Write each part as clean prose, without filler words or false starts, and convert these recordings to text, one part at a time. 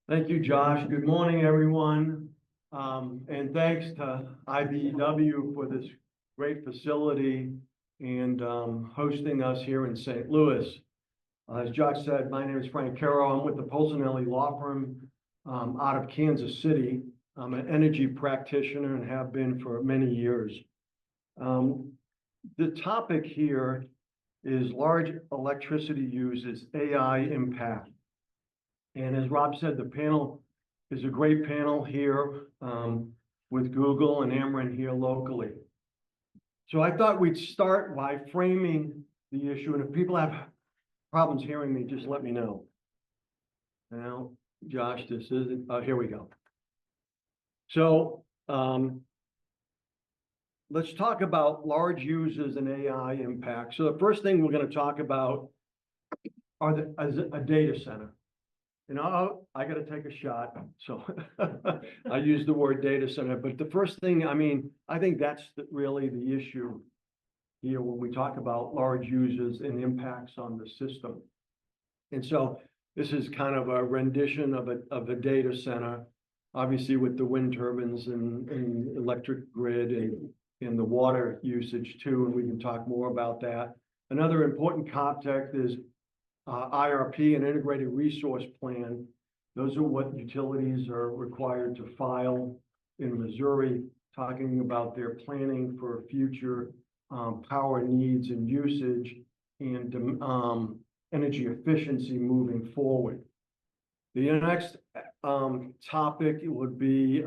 Thank you, Josh. Good morning, everyone. And thanks to IBEW for this great facility and hosting us here in St. Louis. As Josh said, my name is Caro. I'm with the Polsinelli law firm out of Kansas City. I'm an energy practitioner and have been for many years. The topic here is large electricity uses AI impact. And as Rob said, the panel is a great panel here with Google and Ameren here locally. So I thought we'd start by framing the issue. And if people have problems hearing me, just let me know. Now, Josh, this is it. Here we go. So let's talk about large users and AI impact. So the first thing we're going to talk about are a data center. You know, I got to take a shot. So I use the word data center. But the first thing, I think that's really the issue here when we talk about large users and impacts on the system. And so this is kind of a rendition of a data center, obviously with the wind turbines and electric grid and the water usage too. And we can talk more about that. Another important concept is IRP, an integrated resource plan. Those are what utilities are required to file in Missouri, talking about their planning for future power needs and usage and energy efficiency moving forward. The next topic would be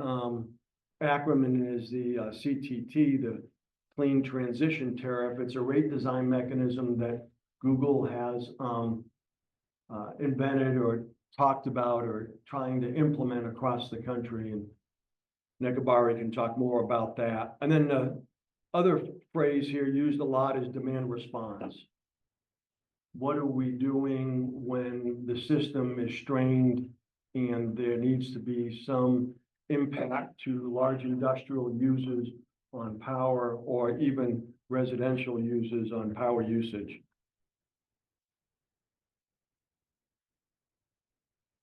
acronym is the CTT, the Clean Transition Tariff. It's a rate design mechanism that Google has invented or talked about or trying to implement across the country. And Nekabari can talk more about that. And then the other phrase here used a lot is demand response. What are we doing when the system is strained and there needs to be some impact to large industrial users on power or even residential users on power usage?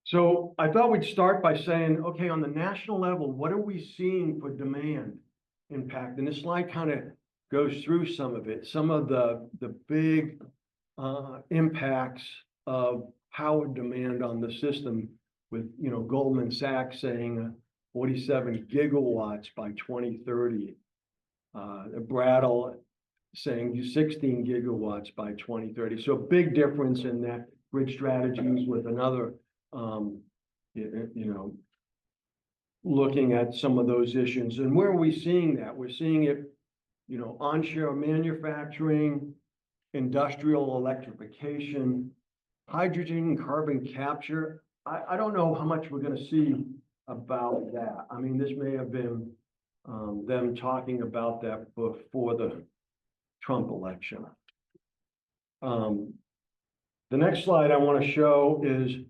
So I thought we'd start by saying, okay, on the national level, what are we seeing for demand impact? And this slide kind of goes through some of it, some of the big impacts of power demand on the system with, Goldman Sachs saying 47 gigawatts by 2030. Brattle saying 16 gigawatts by 2030. So a big difference in that grid strategies with another looking at some of those issues. And where are we seeing that? We're seeing it, onshore manufacturing, industrial electrification, hydrogen and carbon capture. I don't know how much we're going to see about that. This may have been them talking about that before the Trump election. The next slide I want to show is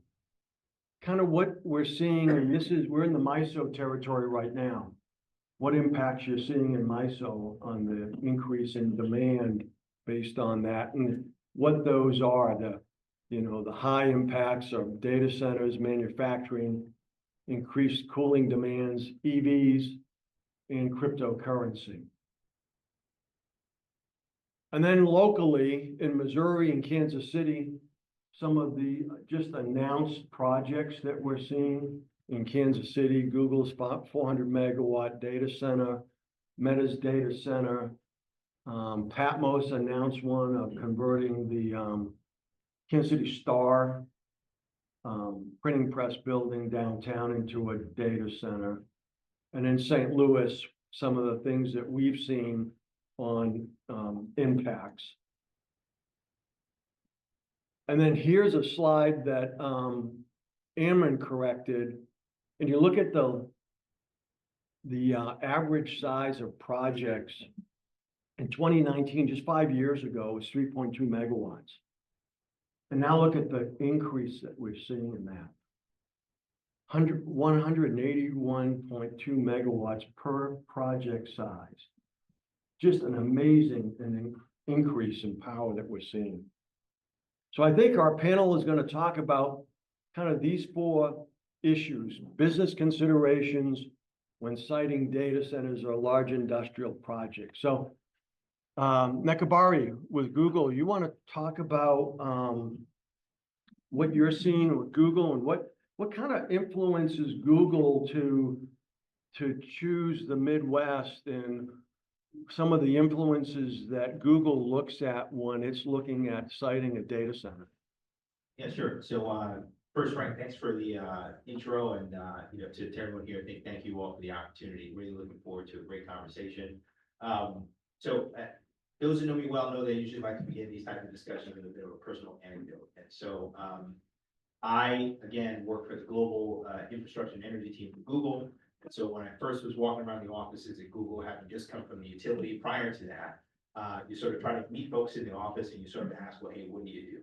kind of what we're seeing, and we're in the MISO territory right now. What impacts you're seeing in MISO on the increase in demand based on that, and what those are, the high impacts of data centers, manufacturing, increased cooling demands, EVs, and cryptocurrency. And then locally in Missouri and Kansas City, some of the just announced projects that we're seeing in Kansas City, Google's 400 megawatt data center, Meta's data center, Patmos announced one of converting the Kansas City Star printing press building downtown into a data center. And in St. Louis, some of the things that we've seen on impacts. And then here's a slide that Ameren corrected, and you look at the average size of projects in 2019, just 5 years ago, was 3.2 megawatts. And now look at the increase that we're seeing in that. 181.2 megawatts per project size. Just an amazing increase in power that we're seeing. So I think our panel is going to talk about kind of these four issues, business considerations when citing data centers or large industrial projects. So, Nekabari with Google, you want to talk about what you're seeing with Google and what kind of influences Google to choose the Midwest and some of the influences that Google looks at when it's looking at citing a data center? Yeah, sure. So, first, Frank, thanks for the intro, and to everyone here, thank you all for the opportunity. Really looking forward to a great conversation. Those who know me well know that I usually like to begin these types of discussions with a bit of a personal anecdote. And so, I again work for the global infrastructure and energy team for Google. And so when I first was walking around the offices at Google, having just come from the utility prior to that, you sort of try to meet folks in the office and you sort of ask, well, hey, what do you do?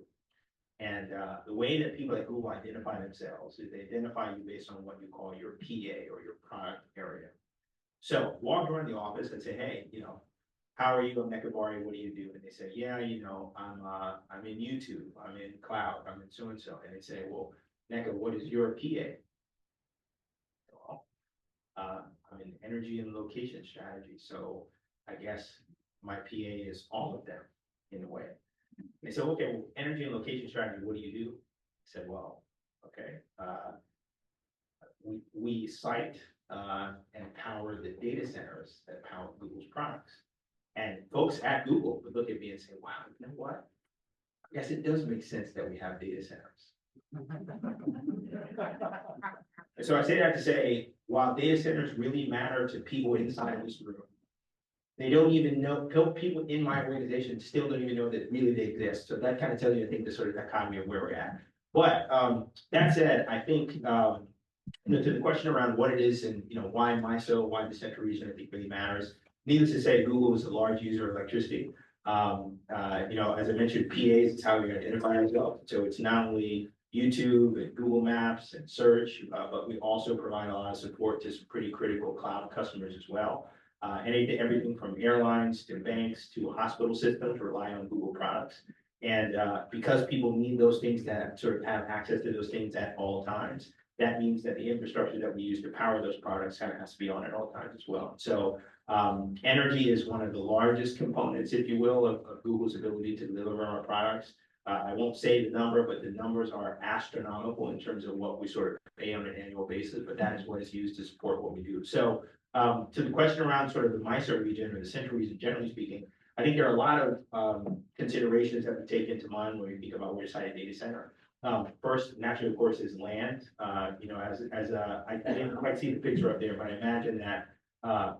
And the way that people at Google identify themselves is they identify you based on what you call your PA or your product area. So walk around the office and say, hey, how are you? I'm Nekabari. What do you do? And they say, yeah, I'm in YouTube. I'm in cloud. I'm in so and so. And they say, well, Neka, what is your PA? Well, I'm in energy and location strategy. So I guess my PA is all of them in a way. They said, okay, well, energy and location strategy, what do you do? I said, well, okay, we cite and power the data centers that power Google's products. And folks at Google would look at me and say, wow, you know what? I guess it does make sense that we have data centers. And so I say that to say, while data centers really matter to people inside of this room, they don't even know, people in my organization still don't even know that really they exist. So that kind of tells you, I think, the sort of dichotomy of where we're at. But that said, I think, to the question around what it is and, why MISO, why the central region, I think really matters. Needless to say, Google is a large user of electricity. As I mentioned, PAs is how we identify ourselves. So it's not only YouTube and Google Maps and search, but we also provide a lot of support to some pretty critical cloud customers as well. Everything from airlines to banks to hospital systems rely on Google products. And because people need those things to sort of have access to those things at all times, that means that the infrastructure that we use to power those products kind of has to be on at all times as well. So energy is one of the largest components, if you will, of Google's ability to deliver our products. I won't say the number, but the numbers are astronomical in terms of what we sort of pay on an annual basis, but that is what is used to support what we do. So to the question around sort of the MISO region or the central region, generally speaking, I think there are a lot of considerations that we take into mind when we think about where to site a data center. First, naturally, of course, is land. I didn't quite see the picture up there, but I imagine that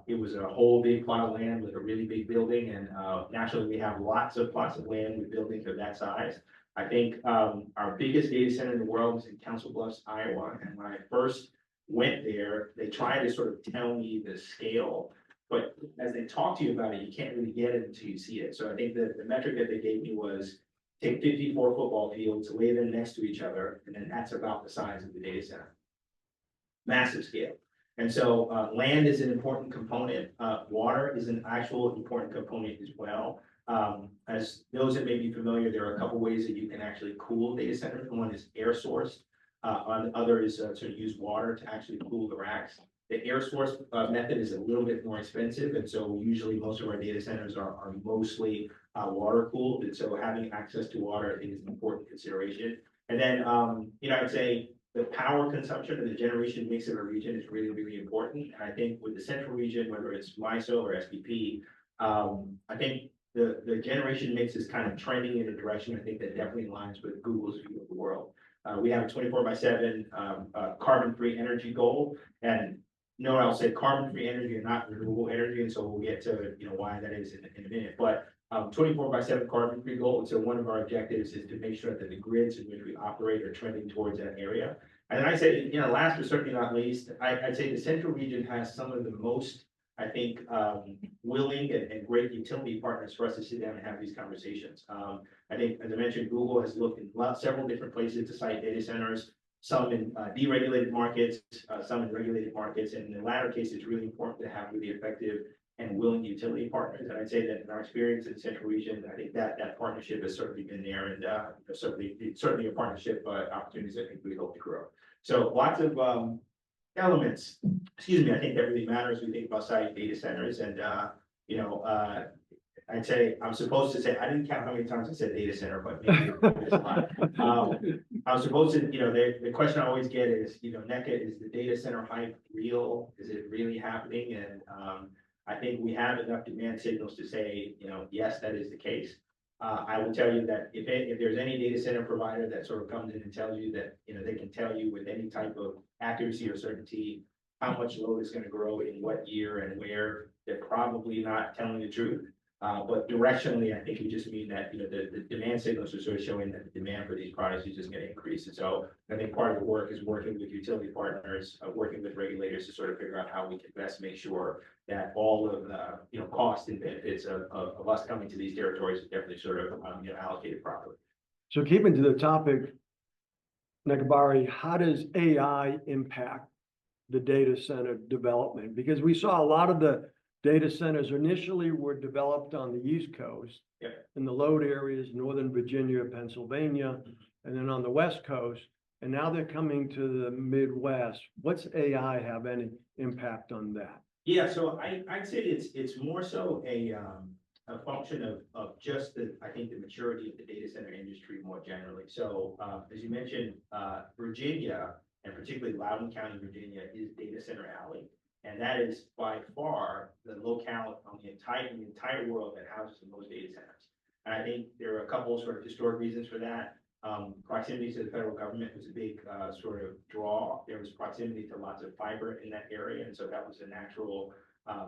it was a whole big plot of land with a really big building, and naturally, we have lots of plots of land with buildings of that size. I think our biggest data center in the world is in Council Bluffs, Iowa, and when I first went there, they tried to sort of tell me the scale, but as they talk to you about it, you can't really get it until you see it. So I think that the metric that they gave me was take 54 football fields, lay them next to each other, and then that's about the size of the data center. Massive scale. And so land is an important component. Water is an actual important component as well. As those that may be familiar, there are a couple ways that you can actually cool data centers. One is air sourced. On the other is to use water to actually cool the racks. The air source method is a little bit more expensive, and so usually most of our data centers are mostly water cooled, and so having access to water, I think, is an important consideration. And then, I'd say the power consumption and the generation mix of a region is really, really important. And I think with the central region, whether it's MISO or SPP, I think the generation mix is kind of trending in a direction, I think, that definitely aligns with Google's view of the world. We have a 24/7 carbon-free energy goal, and no, I'll say carbon-free energy and not renewable energy, and so we'll get to why that is in a minute. But 24/7 carbon-free goal, and so one of our objectives is to make sure that the grids in which we operate are trending towards that area. And then I say, last but certainly not least, I'd say the central region has some of the most, I think, willing and great utility partners for us to sit down and have these conversations. I think, as I mentioned, Google has looked in several different places to site data centers, some in deregulated markets, some in regulated markets. And in the latter case, it's really important to have really effective and willing utility partners. And I'd say that in our experience in the Central Region, I think that partnership has certainly been there, and certainly a partnership opportunities I think we hope to grow. So lots of elements, excuse me, I think that really matters. We think about siting data centers, and I'd say I'm supposed to say, I didn't count how many times I said data center, but maybe it's a lot. I'm supposed to, the question I always get is, NECA, is the data center hype real? Is it really happening? And I think we have enough demand signals to say, yes, that is the case. I will tell you that if there's any data center provider that sort of comes in and tells you that, they can tell you with any type of accuracy or certainty how much load is going to grow in what year and where, they're probably not telling the truth. But directionally, I think we just mean that, the demand signals are sort of showing that the demand for these products is just going to increase. And so I think part of the work is working with utility partners, working with regulators to sort of figure out how we can best make sure that all of the, cost and benefits of us coming to these territories is definitely sort of, allocated properly. So keeping to the topic, Nekabari, how does AI impact the data center development? Because we saw a lot of the data centers initially were developed on the East Coast. Yep. In the load areas, Northern Virginia, Pennsylvania, and then on the West Coast. And now they're coming to the Midwest. What's AI have any impact on that? Yeah, so I'd say it's more so a function of just I think the maturity of the data center industry more generally. So as you mentioned, Virginia, and particularly Loudoun County, Virginia, is data center alley. And that is by far the locale on the entire world that houses the most data centers. And I think there are a couple of sort of historic reasons for that. Proximity to the federal government was a big sort of draw. There was proximity to lots of fiber in that area. And so that was a natural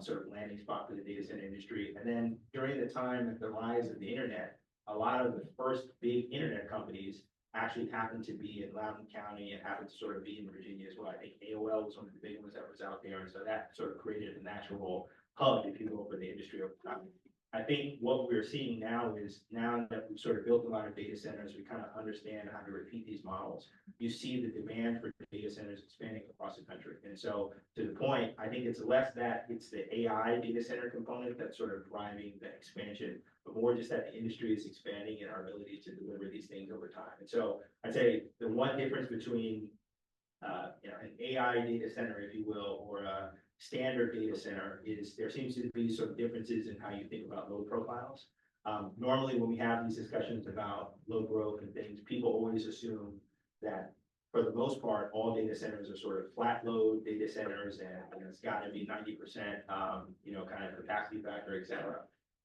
sort of landing spot for the data center industry. And then during the time of the rise of the internet, a lot of the first big internet companies actually happened to be in Loudoun County and happened to sort of be in Virginia as well. I think AOL was one of the big ones that was out there. And so that sort of created a natural hub, if you will, for the industry over time. I think what we're seeing now is, now that we've sort of built a lot of data centers, we kind of understand how to repeat these models. You see the demand for data centers expanding across the country. And so to the point, I think it's less that it's the AI data center component that's sort of driving the expansion, but more just that the industry is expanding and our ability to deliver these things over time. And so I'd say the one difference between an AI data center, if you will, or a standard data center is there seems to be some differences in how you think about load profiles. Normally when we have these discussions about load growth and things, people always assume that for the most part, all data centers are sort of flat load data centers, and it's got to be 90%, kind of capacity factor, et cetera.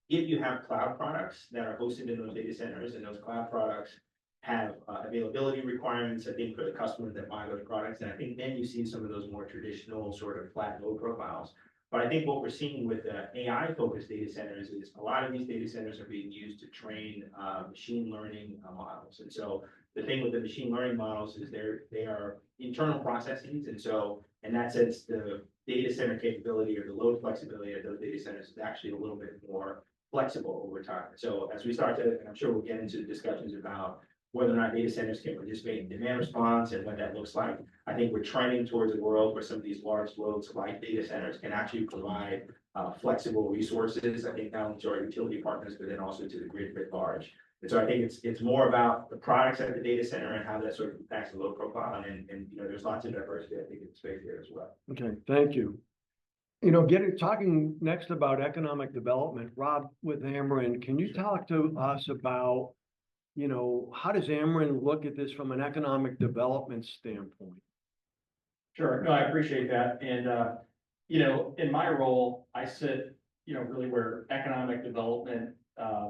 If you have cloud products that are hosted in those data centers, and those cloud products have availability requirements, I think, for the customers that buy those products, and I think then you see some of those more traditional sort of flat load profiles. But I think what we're seeing with AI-focused data centers is a lot of these data centers are being used to train machine learning models. And so the thing with the machine learning models is they are internal processes, and so in that sense, the data center capability or the load flexibility of those data centers is actually a little bit more flexible over time. So as we start to, and I'm sure we'll get into discussions about whether or not data centers can participate in demand response and what that looks like, I think we're trending towards a world where some of these large loads like data centers can actually provide flexible resources, I think, not only to our utility partners, but then also to the grid writ large. And so I think it's more about the products at the data center and how that sort of impacts the load profile. And there's lots of diversity, I think, in the space there as well. Okay, thank you. Talking next about economic development, Rob with Ameren, can you talk to us about, how does Ameren look at this from an economic development standpoint? Sure, no, I appreciate that. And, in my role, I sit, really where economic development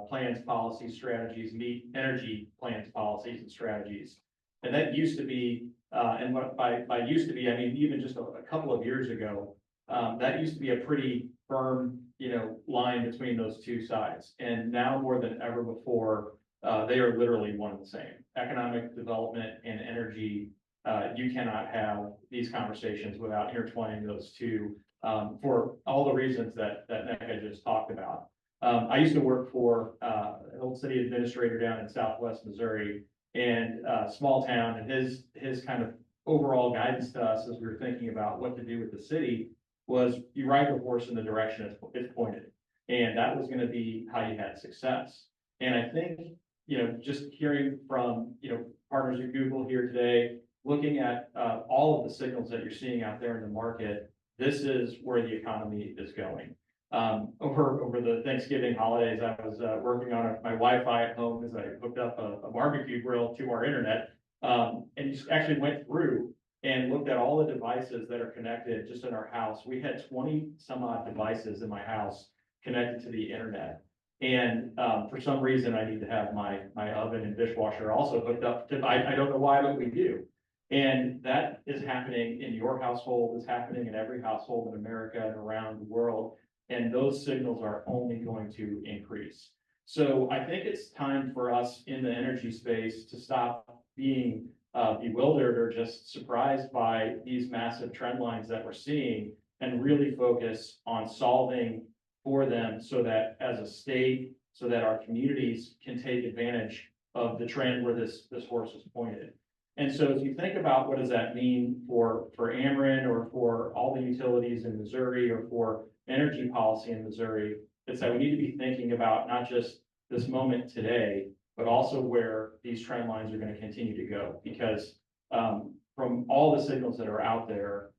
plans, policies, strategies meet energy plans, policies, and strategies. And that used to be, and what by used to be, I mean, even just a couple of years ago, that used to be a pretty firm, line between those two sides. And now more than ever before, they are literally one and the same. Economic development and energy, you cannot have these conversations without intertwining those two, for all the reasons that Nekka just talked about. I used to work for an old city administrator down in Southwest Missouri, and small town, and his kind of overall guidance to us as we were thinking about what to do with the city was you ride the horse in the direction it's pointed. And that was gonna be how you had success. And I think, just hearing from, partners at Google here today, looking at all of the signals that you're seeing out there in the market, this is where the economy is going. Over the Thanksgiving holidays, I was working on my Wi-Fi at home as I hooked up a barbecue grill to our internet, and just actually went through and looked at all the devices that are connected just in our house. We had 20 some odd devices in my house connected to the internet. And for some reason, I need to have my oven and dishwasher also hooked up to, I don't know why, but we do. And that is happening in your household, it's happening in every household in America and around the world. And those signals are only going to increase. So I think it's time for us in the energy space to stop being bewildered or just surprised by these massive trend lines that we're seeing and really focus on solving for them so that as a state, so that our communities can take advantage of the trend where this horse is pointed. And so as you think about what does that mean for Ameren or for all the utilities in Missouri or for energy policy in Missouri, it's that we need to be thinking about not just this moment today, but also where these trend lines are going to continue to go. Because from all the signals that are out there,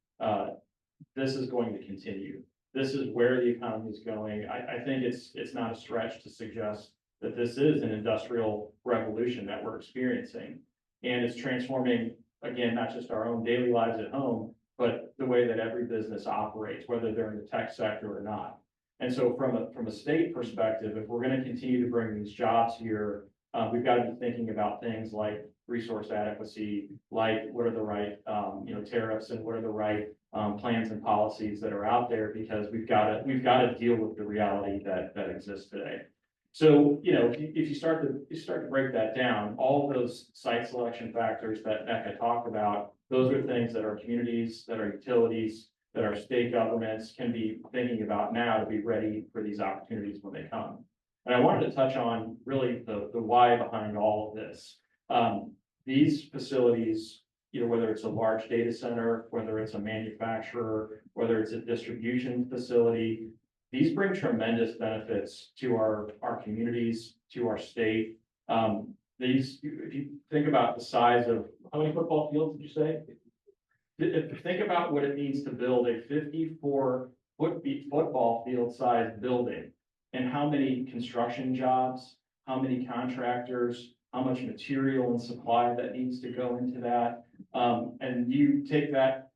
this is going to continue. This is where the economy is going. I think it's not a stretch to suggest that this is an industrial revolution that we're experiencing. And it's transforming, again, not just our own daily lives at home, but the way that every business operates, whether they're in the tech sector or not. And so from a state perspective, if we're going to continue to bring these jobs here, we've got to be thinking about things like resource adequacy, like what are the right tariffs and what are the right plans and policies that are out there, because we've got to deal with the reality that exists today. So, if you start to break that down, all of those site selection factors that Neka talked about, those are things that our communities, that our utilities, that our state governments can be thinking about now to be ready for these opportunities when they come. And I wanted to touch on really the why behind all of this. These facilities, whether it's a large data center, whether it's a manufacturer, whether it's a distribution facility, these bring tremendous benefits to our communities, to our state. If you think about the size of, how many football fields did you say? Think about what it means to build a 54 football field sized building, and how many construction jobs, how many contractors, how much material and supply that needs to go into that. And you take that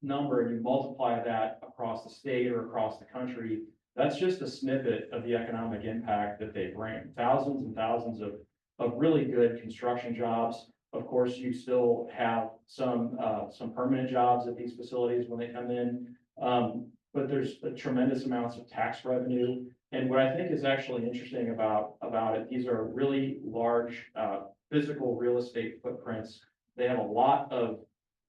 number and you multiply that across the state or across the country, that's just a snippet of the economic impact that they bring. Thousands and thousands of really good construction jobs. Of course, you still have some permanent jobs at these facilities when they come in, but there's tremendous amounts of tax revenue. And what I think is actually interesting about it, these are really large physical real estate footprints. They have a lot of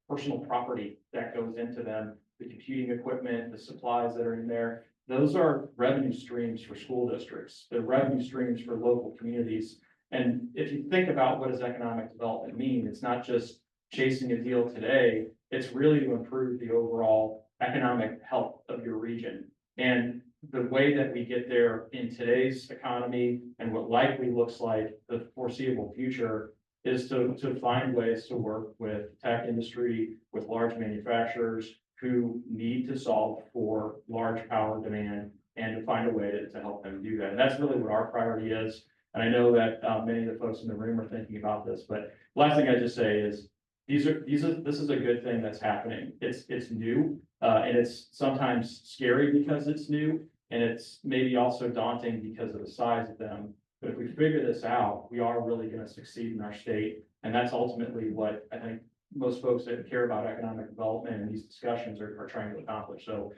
personal property that goes into them, the computing equipment, the supplies that are in there. Those are revenue streams for school districts. They're revenue streams for local communities. And if you think about what does economic development mean, it's not just chasing a deal today, it's really to improve the overall economic health of your region. And the way that we get there in today's economy and what likely looks like the foreseeable future is to find ways to work with tech industry, with large manufacturers who need to solve for large power demand, and to find a way to help them do that. And that's really what our priority is. And I know that many of the folks in the room are thinking about this, but last thing I just say is this is a good thing that's happening. It's new, and it's sometimes scary because it's new, and it's maybe also daunting because of the size of them. But if we figure this out, we are really going to succeed in our state. And that's ultimately what I think most folks that care about economic development and these discussions are trying to accomplish. So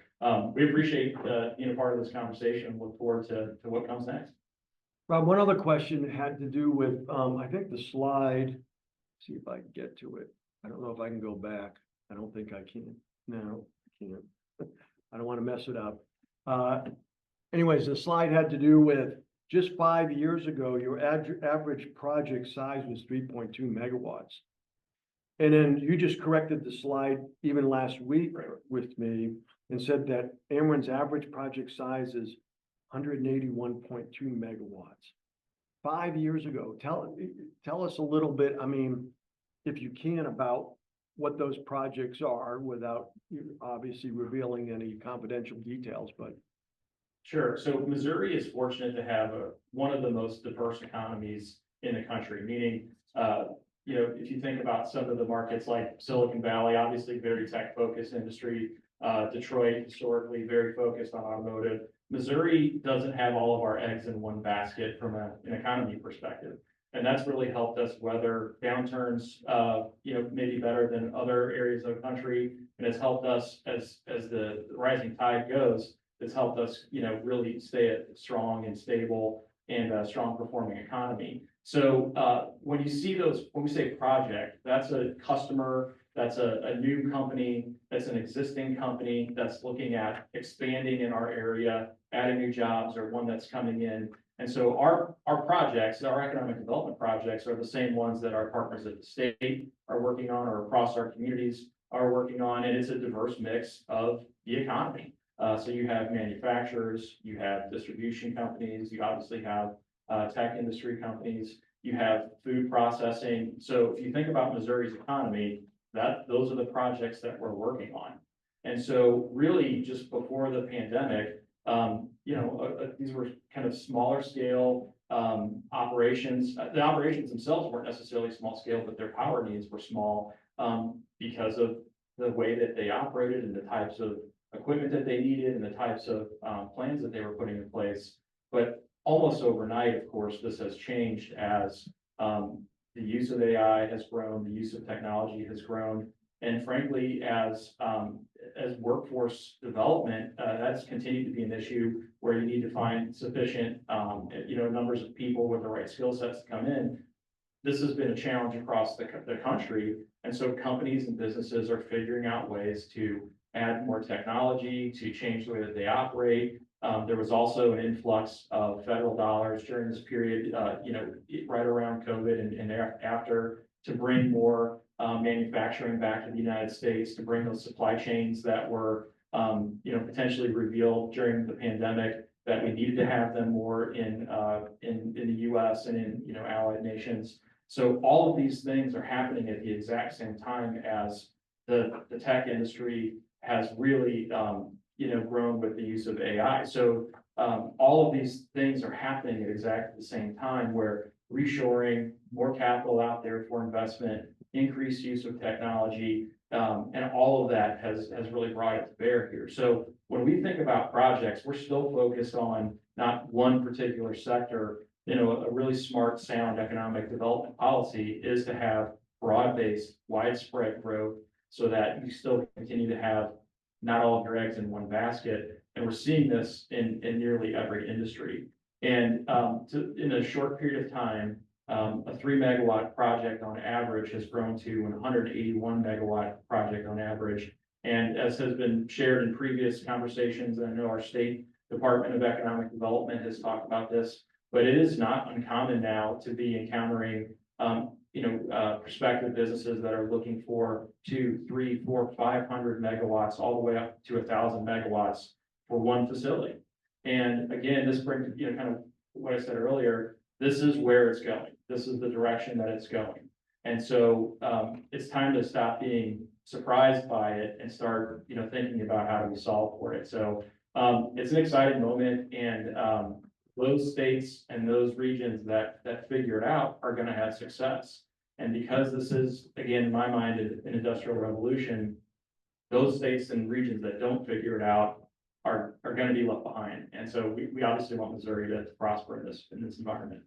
we appreciate being a part of this conversation and look forward to what comes next. Rob, one other question had to do with, I think the slide, see if I can get to it. I don't know if I can go back. I don't think I can. No, I can't. I don't want to mess it up. Anyways, the slide had to do with just 5 years ago, your average project size was 3.2 megawatts. And then you just corrected the slide even last week with me. and said that Ameren's average project size is 181.2 megawatts. 5 years ago, tell us a little bit, I mean, if you can, about what those projects are without obviously revealing any confidential details, but. Sure. So Missouri is fortunate to have one of the most diverse economies in the country, meaning, if you think about some of the markets like Silicon Valley, obviously very tech-focused industry, Detroit historically very focused on automotive. Missouri doesn't have all of our eggs in one basket from an economy perspective. And that's really helped us weather downturns, maybe better than other areas of the country. And it's helped us as the rising tide goes, it's helped us, really stay a strong and stable and strong performing economy. So when we say project, that's a customer, that's a new company, that's an existing company that's looking at expanding in our area, adding new jobs, or one that's coming in. And so our projects, our economic development projects, are the same ones that our partners at the state are working on, or across our communities are working on, and it's a diverse mix of the economy. So you have manufacturers, you have distribution companies, you obviously have tech industry companies, you have food processing. So if you think about Missouri's economy, those are the projects that we're working on. And so really just before the pandemic, these were kind of smaller scale operations. The operations themselves weren't necessarily small scale, but their power needs were small because of the way that they operated and the types of equipment that they needed and the types of plans that they were putting in place. But almost overnight, of course, this has changed as the use of AI has grown, the use of technology has grown, and frankly, as workforce development, that's continued to be an issue where you need to find sufficient, numbers of people with the right skill sets to come in. This has been a challenge across the country, and so companies and businesses are figuring out ways to add more technology, to change the way that they operate. There was also an influx of federal dollars during this period, right around COVID and after, to bring more manufacturing back to the United States, to bring those supply chains that were, potentially revealed during the pandemic, that we needed to have them more in the U.S. and in, allied nations. So all of these things are happening at the exact same time as the tech industry has really, grown with the use of AI. So all of these things are happening at exactly the same time, where reshoring, more capital out there for investment, increased use of technology, and all of that has really brought it to bear here. So when we think about projects, we're still focused on not one particular sector. A really smart, sound economic development policy is to have broad-based, widespread growth so that you still continue to have not all of your eggs in one basket. And we're seeing this in nearly every industry. And in a short period of time, a 3 megawatt project on average has grown to an 181 megawatt project on average. And as has been shared in previous conversations, and I know our state Department of Economic Development has talked about this, but it is not uncommon now to be encountering prospective businesses that are looking for 200, 300, 400, 500 megawatts, all the way up to 1,000 megawatts for one facility. And again, this brings, kind of what I said earlier, this is where it's going. This is the direction that it's going. And so it's time to stop being surprised by it and start, thinking about how do we solve for it. So it's an exciting moment, and those states and those regions that figure it out are going to have success. And because this is, again, in my mind, an industrial revolution, those states and regions that don't figure it out are going to be left behind. And so we obviously want Missouri to prosper in this environment.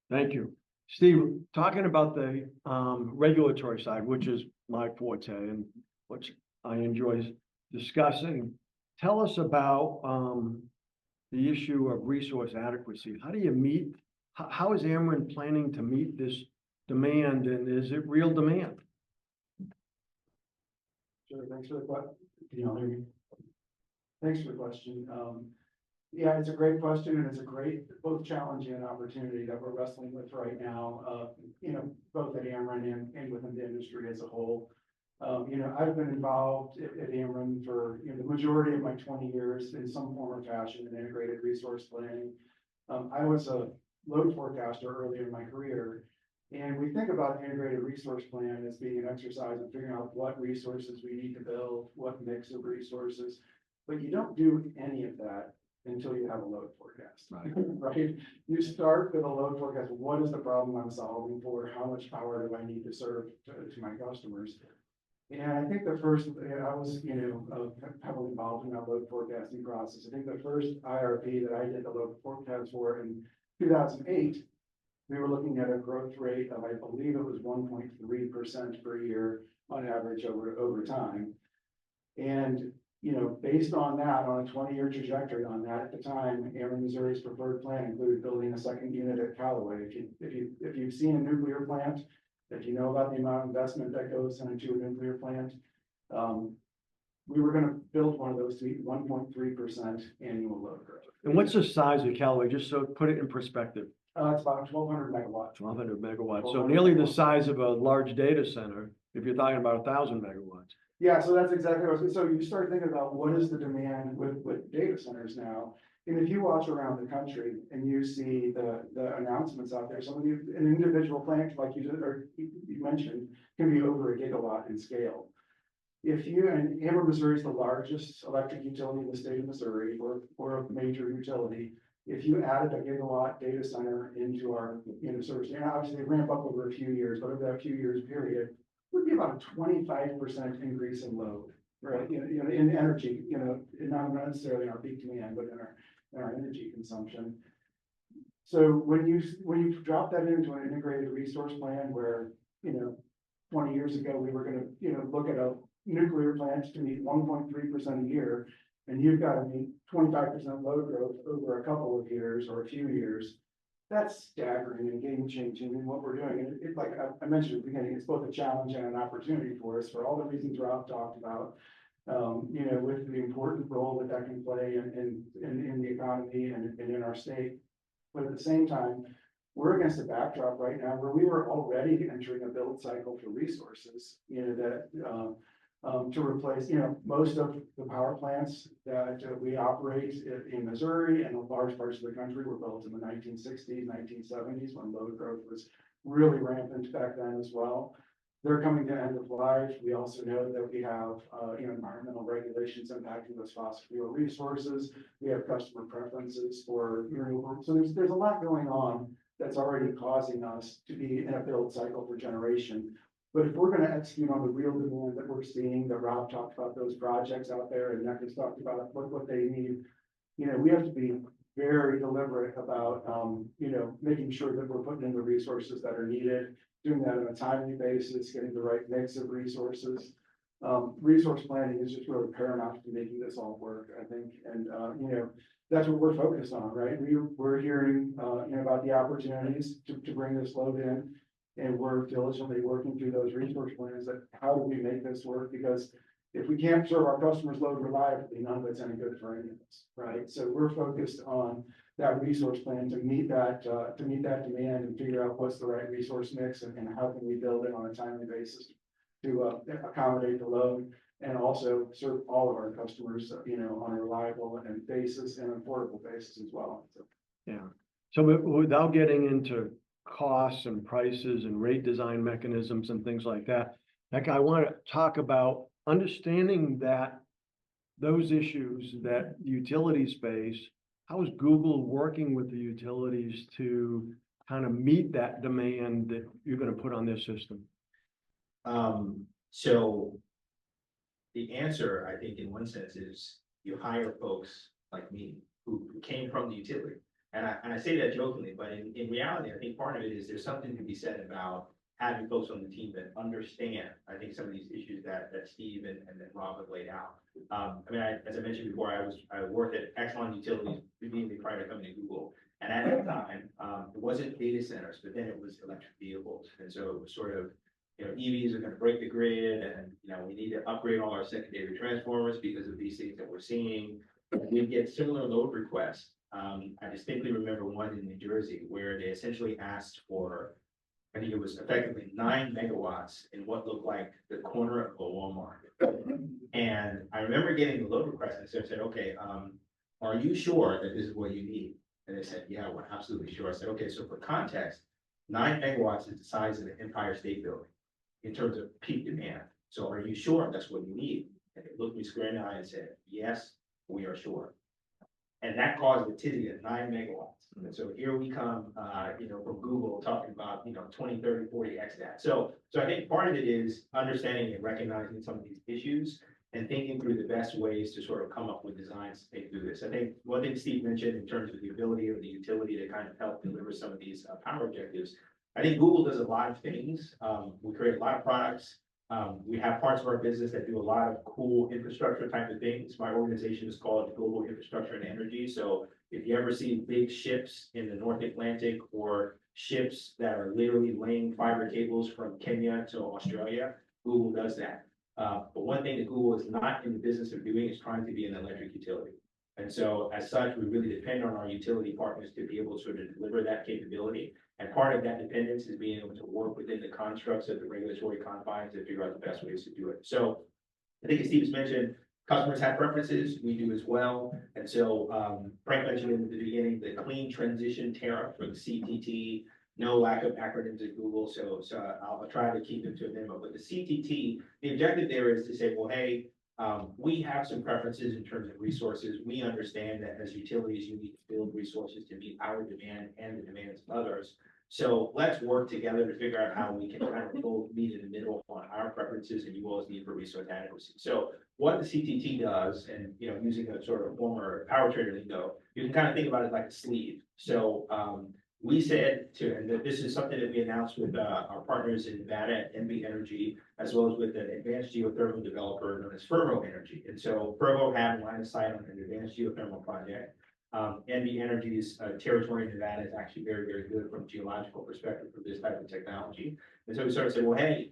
Thank you. Steve, talking about the regulatory side, which is my forte and which I enjoy discussing, tell us about the issue of resource adequacy. How do you meet, how is Ameren planning to meet this demand, and is it real demand? Sure, thanks for the question. Can you all hear me? Thanks for the question. Yeah, it's a great question, and it's a great, both challenge and opportunity that we're wrestling with right now, both at Ameren and within the industry as a whole. I've been involved at Ameren for, the majority of my 20 years in some form or fashion in integrated resource planning. I was a load forecaster earlier in my career, and we think about the integrated resource plan as being an exercise of figuring out what resources we need to build, what mix of resources, but you don't do any of that until you have a load forecast. Right. Right? You start with a load forecast. What is the problem I'm solving for? How much power do I need to serve to my customers? And I think the first, I was, heavily involved in that load forecasting process. I think the first IRP that I did the load forecast for in 2008, we were looking at a growth rate of, I believe it was 1.3% per year on average over time. And, based on that, on a 20-year trajectory on that, at the time, Ameren Missouri's preferred plan included building a second unit at Callaway. If you've seen a nuclear plant, if you know about the amount of investment that goes into a nuclear plant, we were gonna build one of those to meet 1.3% annual load growth. And what's the size of Callaway, just so put it in perspective? It's about 1,200 megawatts. 1,200 megawatts, so 1,200 nearly the megawatts. size of a large data center, if you're talking about 1,000 megawatts. Yeah, so that's exactly what I was, so you start thinking about what is the demand with data centers now? And if you watch around the country and you see the announcements out there, some of an individual plant, like you mentioned, can be over a gigawatt in scale. And Ameren Missouri is the largest electric utility in the state of Missouri, or a major utility. If you added a gigawatt data center into our, service, and obviously they ramp up over a few years, but over that few years period, would be about a 25% increase in load, right? In energy, not necessarily in our peak demand, but in our energy consumption. So when you drop that into an integrated resource plan where, 20 years ago, we were gonna, look at a nuclear plant to meet 1.3% a year, and you've got to meet 25% load growth over a couple of years or a few years, that's staggering and game changing in what we're doing. And it, like I mentioned at the beginning, it's both a challenge and an opportunity for us for all the reasons Rob talked about. With the important role that can play in the economy and in our state. But at the same time, we're against a backdrop right now where we were already entering a build cycle for resources, to replace, most of the power plants that we operate in Missouri and in large parts of the country were built in the 1960s, 1970s, when load growth was really rampant back then as well. They're coming to end of life. We also know that we have, environmental regulations impacting those fossil fuel resources. We have customer preferences for renewables. So there's a lot going on that's already causing us to be in a build cycle for generation. But if we're going to execute on the real demand that we're seeing, that Rob talked about those projects out there and Nekabari's talked about what they need, we have to be very deliberate about, making sure that we're putting in the resources that are needed, doing that on a timely basis, getting the right mix of resources. Resource planning is just really paramount to making this all work, I think. And, that's what we're focused on, right? We're hearing, about the opportunities to bring this load in. And we're diligently working through those resource plans that how do we make this work? Because if we can't serve our customers load reliably, none of it's any good for any of us, right? So we're focused on that resource plan to meet that demand and figure out what's the right resource mix and how can we build it on a timely basis to accommodate the load and also serve all of our customers, on a reliable and basis and affordable basis as well. So. Yeah. So without getting into costs and prices and rate design mechanisms and things like that, I want to talk about understanding that those issues that utilities face. How is Google working with the utilities to kind of meet that demand that you're going to put on their system? So the answer, I think, in one sense, is you hire folks like me who came from the utility. And I say that jokingly, but in reality, I think part of it is there's something to be said about having folks on the team that understand, I think, some of these issues that Steve and that Rob have laid out. As I mentioned before, I worked at Exxon Utilities, immediately prior to coming to Google. And at that time, it wasn't data centers, but then it was electric vehicles. And so it was sort of, EVs are going to break the grid and, we need to upgrade all our secondary transformers because of these things that we're seeing. We get similar load requests. I distinctly remember one in New Jersey where they essentially asked for I think it was effectively 9 megawatts in what looked like the corner of a Walmart. And I remember getting the load request and so I said, okay, are you sure that this is what you need? And they said, yeah, we're absolutely sure. I said, okay, so for context, 9 megawatts is the size of the Empire State Building in terms of peak demand. So are you sure that's what you need? And they looked me square in the eye and said, yes, we are sure. And that caused a tizzy at 9 megawatts. And so here we come, from Google talking about, 20, 30, 40x that. So I think part of it is understanding and recognizing some of these issues and thinking through the best ways to sort of come up with designs to think through this. I think one thing Steve mentioned in terms of the ability of the utility to kind of help deliver some of these power objectives. I think Google does a lot of things. We create a lot of products. We have parts of our business that do a lot of cool infrastructure type of things. My organization is called Global Infrastructure and Energy. So if you ever see big ships in the North Atlantic or ships that are literally laying fiber cables from Kenya to Australia, Google does that. But one thing that Google is not in the business of doing is trying to be an electric utility. And so as such, we really depend on our utility partners to be able to sort of deliver that capability. And part of that dependence is being able to work within the constructs of the regulatory confines to figure out the best ways to do it. So I think as Steve's mentioned, customers have preferences, we do as well. And so Frank mentioned in the beginning, the clean transition tariff for the CTT, no lack of acronyms at Google. So I'll try to keep them to a minimum. But the CTT, the objective there is to say, well, hey, we have some preferences in terms of resources. We understand that as utilities, you need to build resources to meet our demand and the demands of others. So let's work together to figure out how we can kind of both meet in the middle on our preferences and you all's need for resource adequacy. So what the CTT does, and using a sort of former power trader lingo, you can kind of think about it like a sleeve. So we said and this is something that we announced with our partners in Nevada at NB Energy, as well as with an advanced geothermal developer known as Fervo Energy. And so Fervo had a line of sight on an advanced geothermal project. NB Energy's territory in Nevada is actually very, very good from a geological perspective for this type of technology. And so we sort of said, well, hey,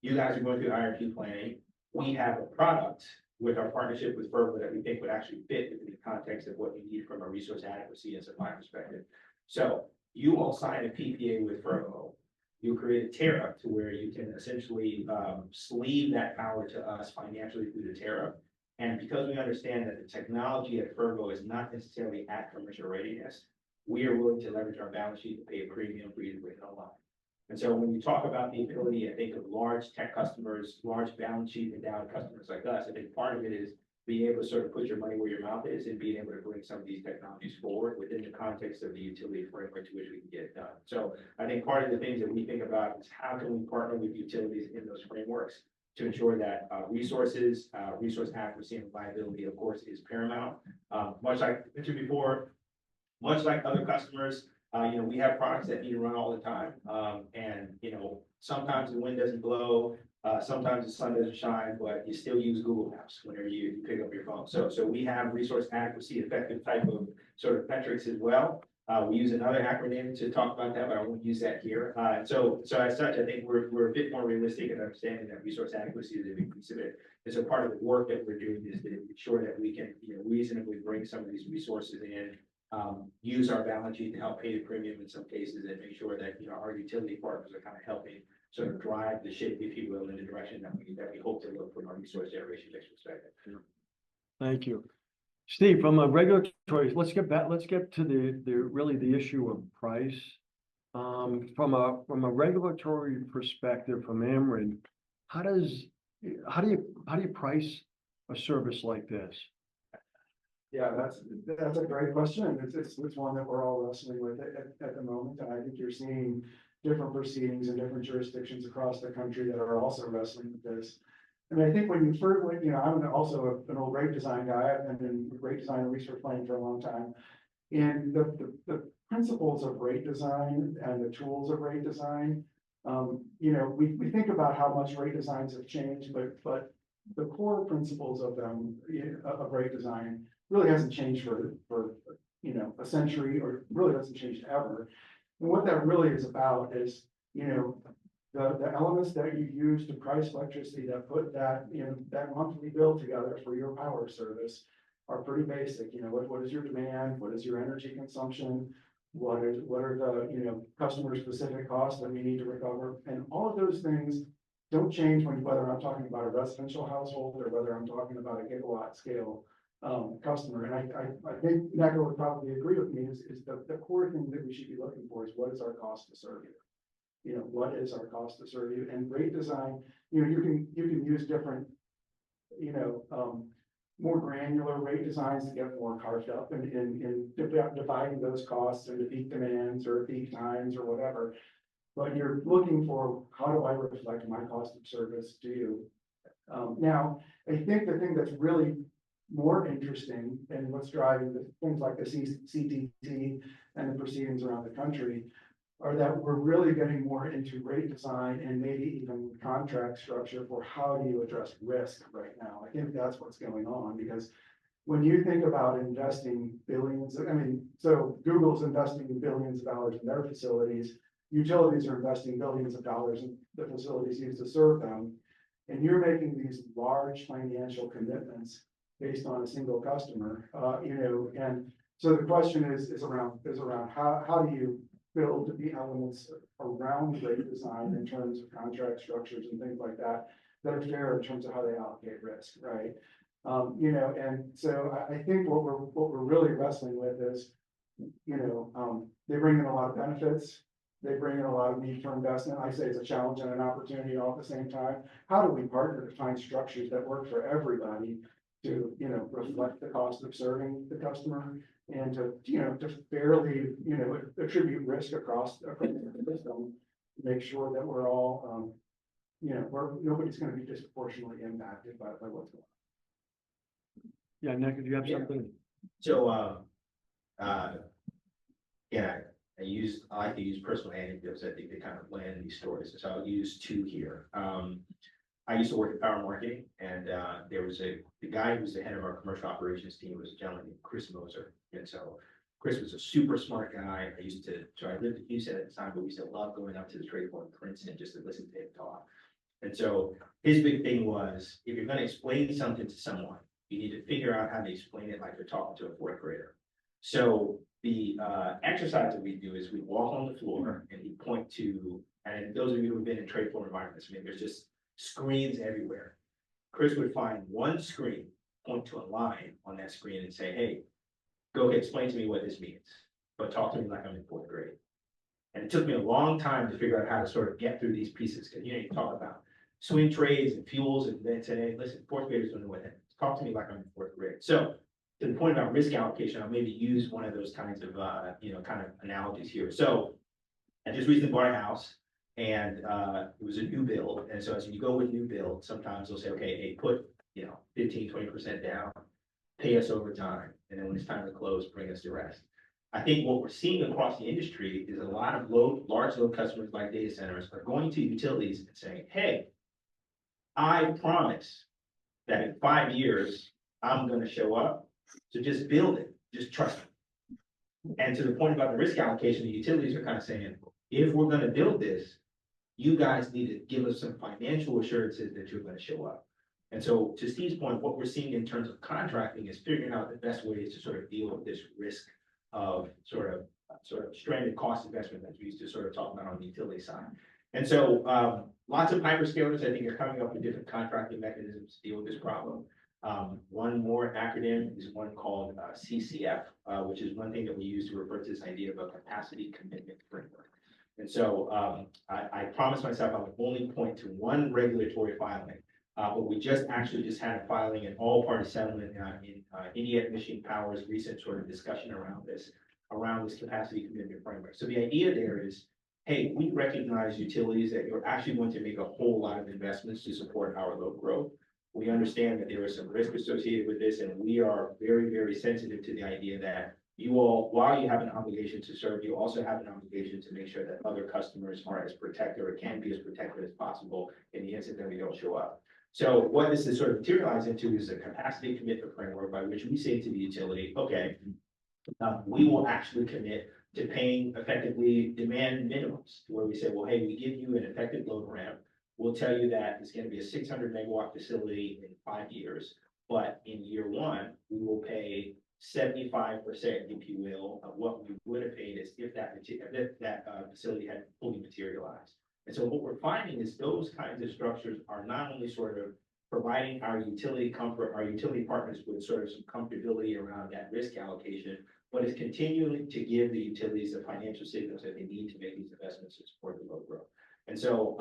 you guys are going through IRP planning. We have a product with our partnership with Fervo that we think would actually fit within the context of what you need from a resource adequacy and supply perspective. So you all sign a PPA with Fervo. You create a tariff to where you can essentially sleeve that power to us financially through the tariff. And because we understand that the technology at Fervo is not necessarily at commercial readiness, we are willing to leverage our balance sheet to pay a premium for you to bring it online. And so when you talk about the ability, I think, of large tech customers, large balance sheet endowed customers like us, I think part of it is being able to sort of put your money where your mouth is and being able to bring some of these technologies forward within the context of the utility framework to which we can get it done. So I think part of the things that we think about is how can we partner with utilities in those frameworks to ensure that resource adequacy and reliability, of course, is paramount. Much like I mentioned before, much like other customers, we have products that need to run all the time. Sometimes the wind doesn't blow, sometimes the sun doesn't shine, but you still use Google Maps whenever you pick up your phone. So we have resource adequacy effective type of sort of metrics as well. We use another acronym to talk about that, but I won't use that here. So as such, I think we're a bit more realistic in understanding that resource adequacy is a big piece of it. And so part of the work that we're doing is to ensure that we can, reasonably bring some of these resources in, use our balance sheet to help pay the premium in some cases, and make sure that our utility partners are kind of helping sort of drive the ship, if you will, in the direction that we hope to look from our resource generation mix perspective. Thank you. Steve, from a regulatory, let's get to the issue of price. From a regulatory perspective from Ameren, how do you price a service like this? Yeah, that's a great question. It's one that we're all wrestling with at the moment. And I think you're seeing different proceedings in different jurisdictions across the country that are also wrestling with this. And I think when you first, I'm also an old rate design guy. I've been in rate design and research planning for a long time. And the principles of rate design and the tools of rate design, we think about how much rate designs have changed, but the core principles of them, of rate design, really hasn't changed for a century, or really hasn't changed ever. And what that really is about is, the elements that you use to price electricity, that put that monthly bill together for your power service, are pretty basic. What is your demand? What is your energy consumption? what are the, you know, customer specific costs that we need to recover? And all of those things don't change whether I'm talking about a residential household or whether I'm talking about a gigawatt scale customer. And I think Neko would probably agree with me is the core thing that we should be looking for is what is our cost to serve you? You know, what is our cost to serve you? And rate design, you know, you can use different, you know, more granular rate designs to get more carved up in dividing those costs into peak demands or peak times or whatever. But you're looking for, how do I reflect my cost of service to you? Now, I think the thing that's really more interesting and what's driving the things like the CTT and the proceedings around the country are that we're really getting more into rate design and maybe even contract structure for how do you address risk right now. I think that's what's going on, because when you think about investing billions, I mean, so Google's investing billions of dollars in their facilities, utilities are investing billions of dollars in the facilities used to serve them, and you're making these large financial commitments based on a single customer, you know, and so the question is around how do you build the elements around rate design in terms of contract structures and things like that that are fair in terms of how they allocate risk, right? You know, and so I think what we're really wrestling with is, you know, they bring in a lot of benefits. They bring in a lot of need for investment. I say it's a challenge and an opportunity all at the same time. How do we partner to find structures that work for everybody to, you know, reflect the cost of serving the customer and to, you know, to fairly, you know, attribute risk across the system, make sure that we're all, you know, nobody's going to be disproportionately impacted by what's going on. Yeah, Nick, do you have Yeah. something? So, yeah, I like to use personal anecdotes. I think they kind of land these stories. So I'll use two here. I used to work at Power Marketing, and there was the guy who was the head of our commercial operations team was a gentleman named Chris Moser. And so Chris was a super smart guy. I lived in Houston at the time, but we used to love going up to the trade floor in Princeton just to listen to him talk. And so his big thing was, if you're going to explain something to someone, you need to figure out how to explain it like you're talking to a fourth grader. So the exercise that we do is we walk on the floor and we point to, and those of you who've been in trade floor environments, I mean, there's just screens everywhere. Chris would find one screen, point to a line on that screen and say, hey, go explain to me what this means, but talk to me like I'm in fourth grade. And it took me a long time to figure out how to sort of get through these pieces, because you talk about swing trades and fuels, and then say, hey, listen, fourth graders don't know what that means. Talk to me like I'm in fourth grade. So to the point about risk allocation, I'll maybe use one of those kinds of, kind of analogies here. So I just recently bought a house, and it was a new build. And so as you go with new build, sometimes they'll say, okay, hey, put, 15, 20% down, pay us over time. And then when it's time to close, bring us the rest. I think what we're seeing across the industry is a lot of large load customers like data centers are going to utilities and saying, hey, I promise that in 5 years, I'm going to show up. So just build it, just trust me. And to the point about the risk allocation, the utilities are kind of saying, if we're going to build this, you guys need to give us some financial assurances that you're going to show up. And so to Steve's point, what we're seeing in terms of contracting is figuring out the best ways to sort of deal with this risk of sort of stranded cost investment that we used to sort of talk about on the utility side. And so lots of hyperscalers, I think, are coming up with different contracting mechanisms to deal with this problem. One more acronym is one called CCF, which is one thing that we use to refer to this idea of a capacity commitment framework. And so I promised myself I would only point to one regulatory filing, but we just had a filing in all party settlement in Indiana Michigan Power's recent sort of discussion around this capacity commitment framework. So the idea there is, hey, we recognize utilities that you're actually going to make a whole lot of investments to support our load growth. We understand that there is some risk associated with this, and we are very, very sensitive to the idea that you all, while you have an obligation to serve, you also have an obligation to make sure that other customers are as protected or can be as protected as possible in the instant that we don't show up. So what this is sort of materialized into is a capacity commitment framework by which we say to the utility, okay, we will actually commit to paying effectively demand minimums, where we say, well, hey, we give you an effective load ramp. We'll tell you that it's going to be a 600 megawatt facility in 5 years, but in year one, we will pay 75%, if you will, of what we would have paid as if that facility had fully materialized. And so what we're finding is those kinds of structures are not only sort of providing our utility comfort, our utility partners with sort of some comfortability around that risk allocation, but it's continuing to give the utilities the financial signals that they need to make these investments to support the load growth. And so,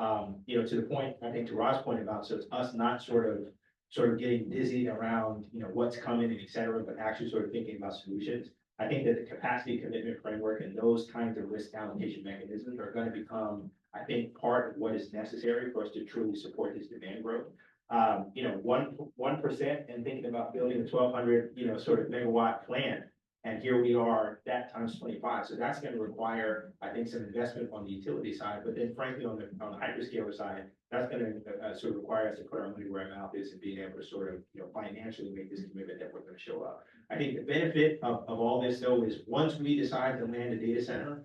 to the point, I think to Rob's point about, so it's us not sort of getting dizzy around, what's coming and et cetera, but actually sort of thinking about solutions. I think that the capacity commitment framework and those kinds of risk allocation mechanisms are going to become, I think, part of what is necessary for us to truly support this demand growth. 1% and thinking about building a 1,200, sort of megawatt plant. And here we are, that times 25. So that's going to require, I think, some investment on the utility side, but then frankly, on the hyperscaler side, that's going to sort of require us to put our money where our mouth is and being able to sort of, financially make this commitment that we're going to show up. I think the benefit of all this though is once we decide to land a data center,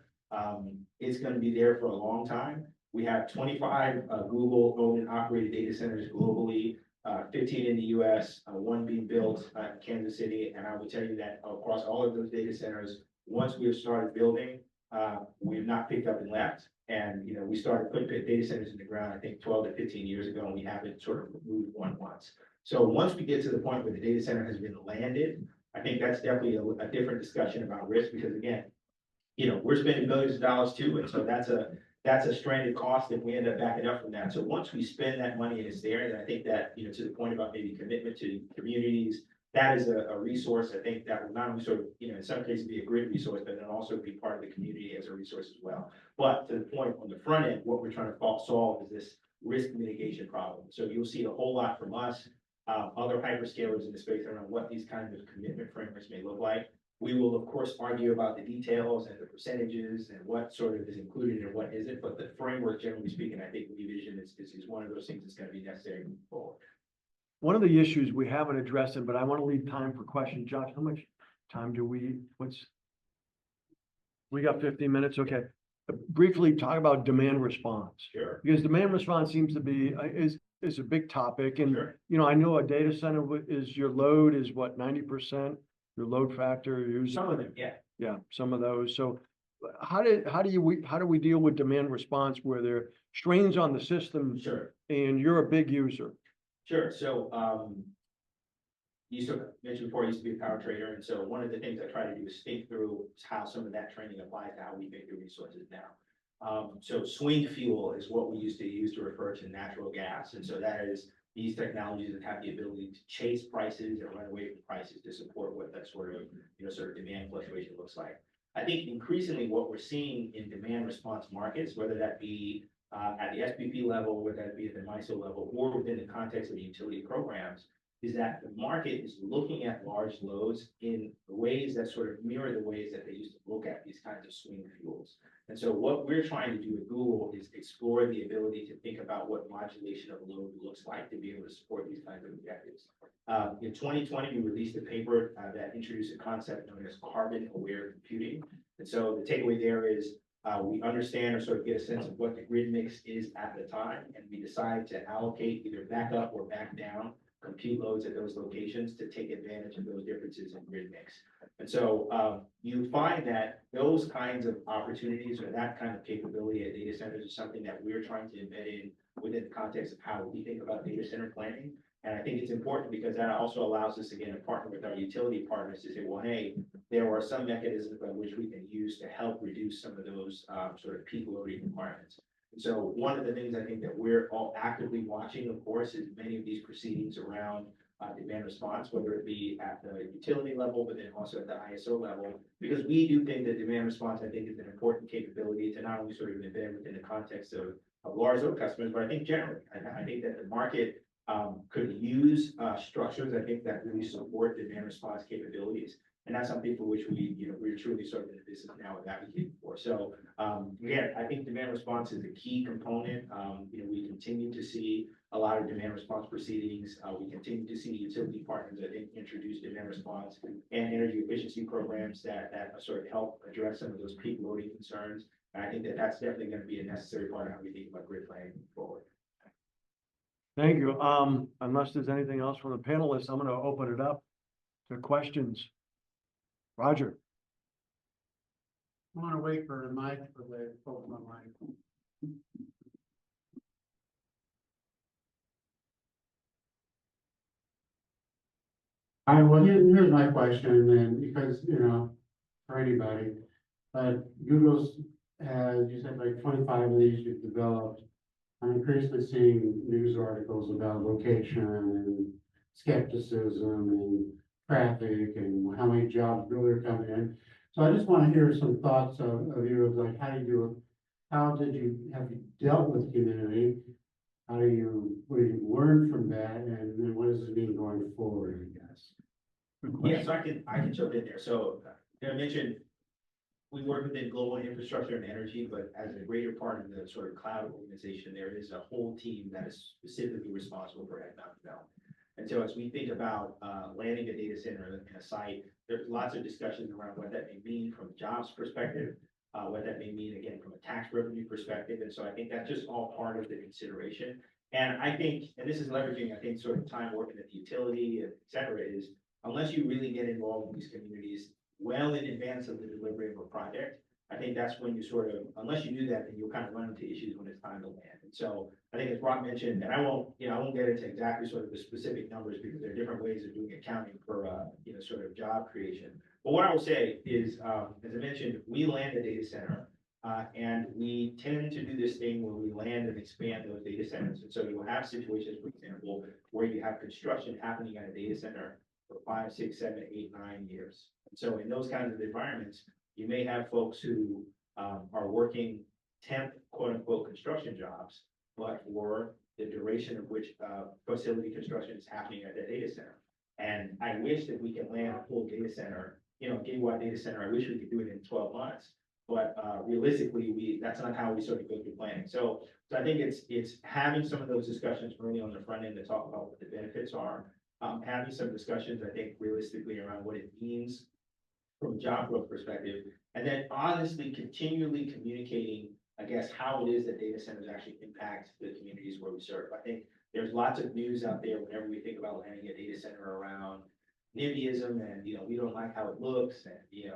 it's going to be there for a long time. We have 25 Google owned and operated data centers globally. 15 in the US, one being built in Kansas City. And I will tell you that across all of those data centers, once we have started building, we have not picked up and left. And, we started putting data centers in the ground, I think 12 to 15 years ago, and we haven't sort of moved one once. So once we get to the point where the data center has been landed, I think that's definitely a different discussion about risk, because again, we're spending billions of dollars too. And so that's a stranded cost if we end up backing up from that. So once we spend that money and it's there, then I think that, to the point about maybe commitment to communities, that is a resource, I think, that will not only sort of, in some cases be a grid resource, but then also be part of the community as a resource as well. But to the point on the front end, what we're trying to solve is this risk mitigation problem. So you'll see a whole lot from us, other hyperscalers in the space around what these kinds of commitment frameworks may look like. We will, of course, argue about the details and the percentages and what sort of is included and what isn't, but the framework, generally speaking, I think we vision is one of those things that's going to be necessary moving forward. One of the issues we haven't addressed it, but I want to leave time for questions. Josh, how much time do we got 15 minutes? Okay. Briefly talk about demand response. Sure. Because demand response seems to be, is a big topic. And, Sure. I know a data center is your load is what, 90%? Your load factor, usually. Some of them, yeah. Yeah, some of those. So how do we deal with demand response where there are strains on the system? Sure. And you're a big user? Sure. So, you mentioned before, I used to be a power trader. And so one of the things I try to do is think through how some of that training applies to how we make the resources now. So swing fuel is what we used to refer to natural gas. And so that is these technologies that have the ability to chase prices and run away from prices to support what that sort of demand fluctuation looks like. I think increasingly what we're seeing in demand response markets, whether that be at the SPP level, whether that be at the MISO level, or within the context of utility programs, is that the market is looking at large loads in ways that sort of mirror the ways that they used to look at these kinds of swing fuels. And so what we're trying to do at Google is explore the ability to think about what modulation of load looks like to be able to support these kinds of objectives. In 2020, we released a paper that introduced a concept known as carbon-aware computing. And so the takeaway there is we understand or sort of get a sense of what the grid mix is at the time, and we decide to allocate either back up or back down compute loads at those locations to take advantage of those differences in grid mix. And so you find that those kinds of opportunities or that kind of capability at data centers is something that we're trying to embed in within the context of how we think about data center planning. And I think it's important because that also allows us, again, to partner with our utility partners to say, well, hey, there are some mechanisms by which we can use to help reduce some of those sort of peak loading requirements. So one of the things I think that we're all actively watching, of course, is many of these proceedings around demand response, whether it be at the utility level, but then also at the ISO level, because we do think that demand response, I think, is an important capability to not only sort of embed within the context of large load customers, but I think generally, I think that the market could use structures, I think, that really support demand response capabilities. And that's something for which we're truly sort of in the business now of advocating for. So again, I think demand response is a key component. We continue to see a lot of demand response proceedings. We continue to see utility partners, I think, introduce demand response and energy efficiency programs that sort of help address some of those peak loading concerns. And I think that that's definitely going to be a necessary part of how we think about grid planning moving forward. Thank you. Unless there's anything else from the panelists, I'm going to open it up to questions. Roger. I want to wait for the mic for the folks online. Well, here's my question, and because, for anybody, but Google's has, you said like 25 of these you've developed. I'm increasingly seeing news articles about location and skepticism and traffic and how many jobs really are coming in. So I just want to hear some thoughts of you of like, have you dealt with community? What do you learn from that? And then what does it mean going forward, I guess? Yeah, so I can jump in there. So I mentioned we work within global infrastructure and energy, but as a greater part of the sort of cloud organization, there is a whole team that is specifically responsible for economic development. And so as we think about landing a data center in a site, there's lots of discussions around what that may mean from a jobs perspective, what that may mean, again, from a tax revenue perspective. And so I think that's just all part of the consideration. And I think, and this is leveraging, I think, sort of time working at the utility, et cetera, is unless you really get involved in these communities well in advance of the delivery of a project, I think that's when you sort of, unless you do that, then you'll kind of run into issues when it's time to land. And so I think as Rob mentioned, and I won't get into exactly sort of the specific numbers because there are different ways of doing accounting for, sort of job creation. But what I will say is, as I mentioned, we land a data center, and we tend to do this thing where we land and expand those data centers. And so you will have situations, for example, where you have construction happening at a data center for 5, 6, 7, 8, 9 years. And so in those kinds of environments, you may have folks who are working temp, quote unquote, construction jobs, but for the duration of which facility construction is happening at that data center. And I wish that we could land a full data center, gigawatt data center. I wish we could do it in 12 months, but realistically, that's not how we sort of go through planning. So I think it's having some of those discussions early on the front end to talk about what the benefits are. Having some discussions, I think, realistically around what it means from a job growth perspective, and then honestly continually communicating, I guess, how it is that data centers actually impact the communities where we serve. I think there's lots of news out there whenever we think about landing a data center around NIMBYism and, we don't like how it looks and, you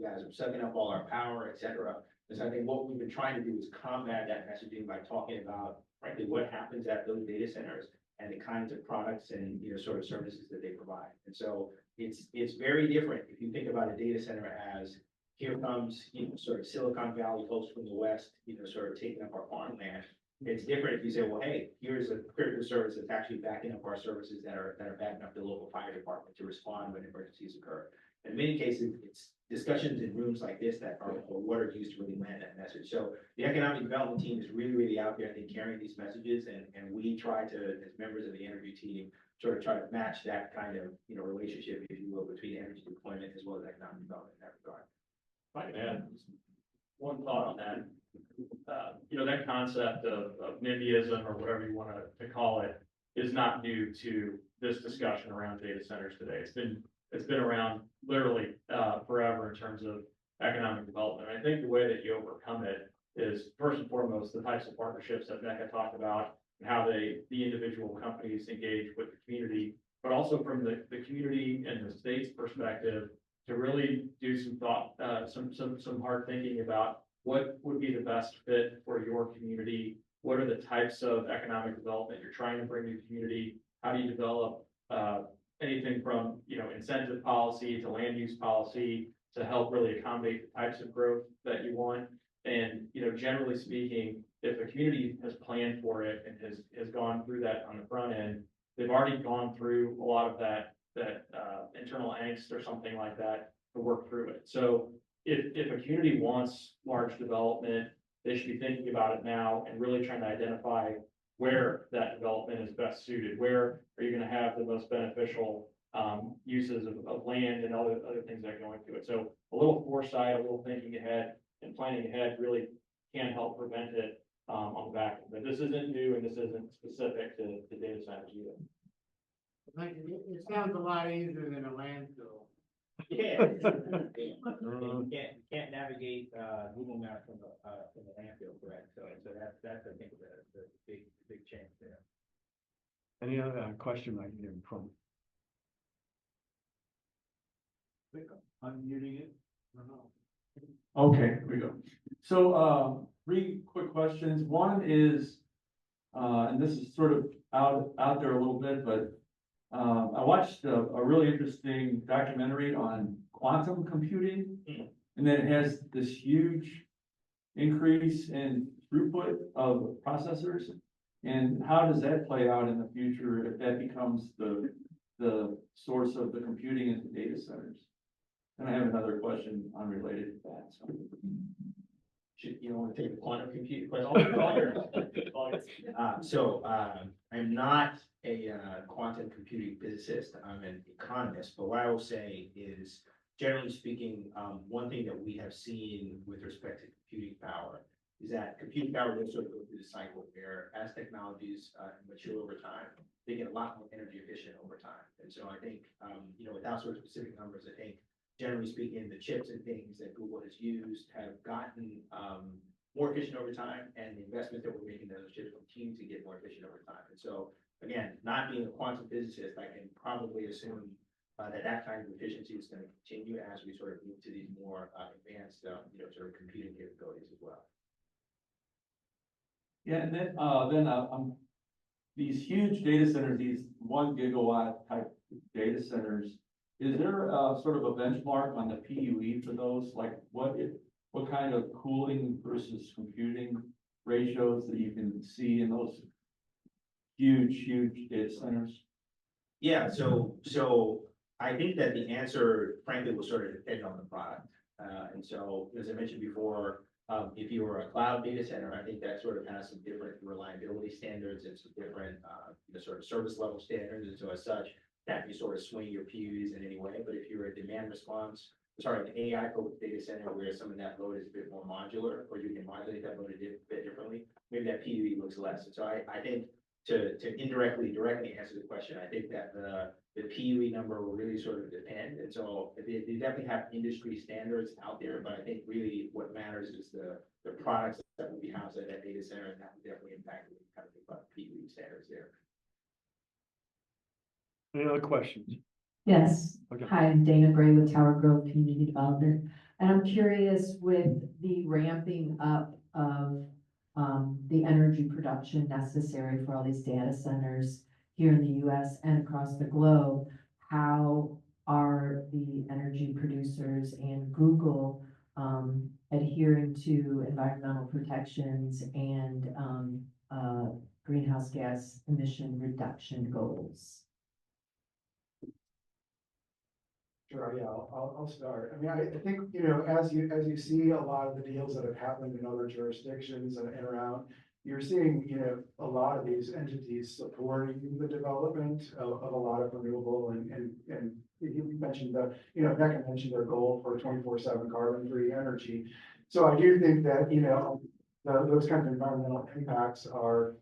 guys are sucking up all our power, et cetera. And so I think what we've been trying to do is combat that messaging by talking about, frankly, what happens at those data centers and the kinds of products and, sort of services that they provide. And so it's very different if you think about a data center as here comes, sort of Silicon Valley folks from the West, sort of taking up our farmland. It's different if you say, well, hey, here's a critical service that's actually backing up our services that are backing up the local fire department to respond when emergencies occur. In many cases, it's discussions in rooms like this that are what are used to really land that message. So the economic development team is really, really out there, I think, carrying these messages, and we try to, as members of the energy team, sort of try to match that kind of, relationship, if you will, between energy deployment as well as economic development in that regard. If I can add one thought on that. That concept of NIMBYism or whatever you want to call it is not new to this discussion around data centers today. It's been around literally forever in terms of economic development. I think the way that you overcome it is first and foremost the types of partnerships that Neka talked about and how the individual companies engage with the community, but also from the community and the state's perspective to really do some thought, some hard thinking about what would be the best fit for your community. What are the types of economic development you're trying to bring to the community? How do you develop anything from, incentive policy to land use policy to help really accommodate the types of growth that you want? And, generally speaking, if a community has planned for it and has gone through that on the front end, they've already gone through a lot of that internal angst or something like that to work through it. So if a community wants large development, they should be thinking about it now and really trying to identify where that development is best suited. Where are you going to have the most beneficial uses of land and other things that go into it? So a little foresight, a little thinking ahead and planning ahead really can help prevent it on the back end. But this isn't new and this isn't specific to data centers either. It sounds a lot easier than a landfill. Yeah. You can't navigate Google Maps from the landfill, correct? So that's I think the big change there. Any other question I can hear from? Unmuting it? I don't know. Okay, here we go. So, three quick questions. One is, and this is sort of out there a little bit, but I watched a really interesting documentary on quantum computing. And then it has this huge increase in throughput of processors. And how does that play out in the future if that becomes the source of the computing in the data centers? And I have another question unrelated to that, so. You don't want to take the quantum computing All question? yours. All yours. I'm not a quantum computing physicist, I'm an economist, but what I will say is, generally speaking, one thing that we have seen with respect to computing power is that computing power will sort of go through the cycle where as technologies mature over time, they get a lot more energy efficient over time. And so I think, without sort of specific numbers, I think generally speaking, the chips and things that Google has used have gotten more efficient over time, and the investment that we're making in those chips continue to get more efficient over time. And so, again, not being a quantum physicist, I can probably assume that kind of efficiency is going to continue as we sort of move to these more advanced, sort of computing capabilities as well. Yeah, and then these huge data centers, these 1 gigawatt type data centers, is there sort of a benchmark on the PUE for those? Like what kind of cooling versus computing ratios that you can see in those huge data centers? Yeah, so I think that the answer, frankly, will sort of depend on the product. And so, as I mentioned before, if you were a cloud data center, I think that sort of has some different reliability standards and some different, sort of service level standards. And so as such, that you sort of swing your PUEs in any way. But if you're a demand response, an AI focused data center where some of that load is a bit more modular, or you can modulate that load a bit differently, maybe that PUE looks less. And so I think to directly answer the question, I think that the PUE number will really sort of depend. And so they definitely have industry standards out there, but I think really what matters is the products that will be housed at that data center, and that will definitely impact what we kind of think about PUE standards there. Any other questions? Yes. Okay. Hi, I'm Dana Gray with Tower Grove Community Development. And I'm curious with the ramping up of the energy production necessary for all these data centers here in the US and across the globe, how are the energy producers and Google adhering to environmental protections and greenhouse gas emission reduction goals? Sure, yeah, I'll start. I mean, I think, as you see a lot of the deals that have happened in other jurisdictions and around, you're seeing, a lot of these entities supporting the development of a lot of renewable and you mentioned Becca mentioned their goal for 24/7 carbon-free energy. So I do think that, those kind of environmental impacts are,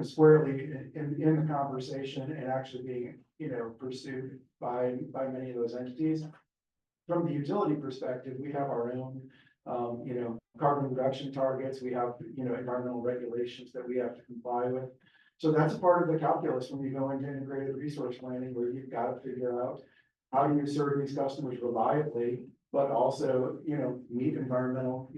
squarely in the conversation and actually being, pursued by many of those entities. From the utility perspective, we have our own, carbon reduction targets. We have, environmental regulations that we have to comply with. So that's a part of the calculus when you go into integrated resource planning, where you've got to figure out how do you serve these customers reliably, but also, meet environmental,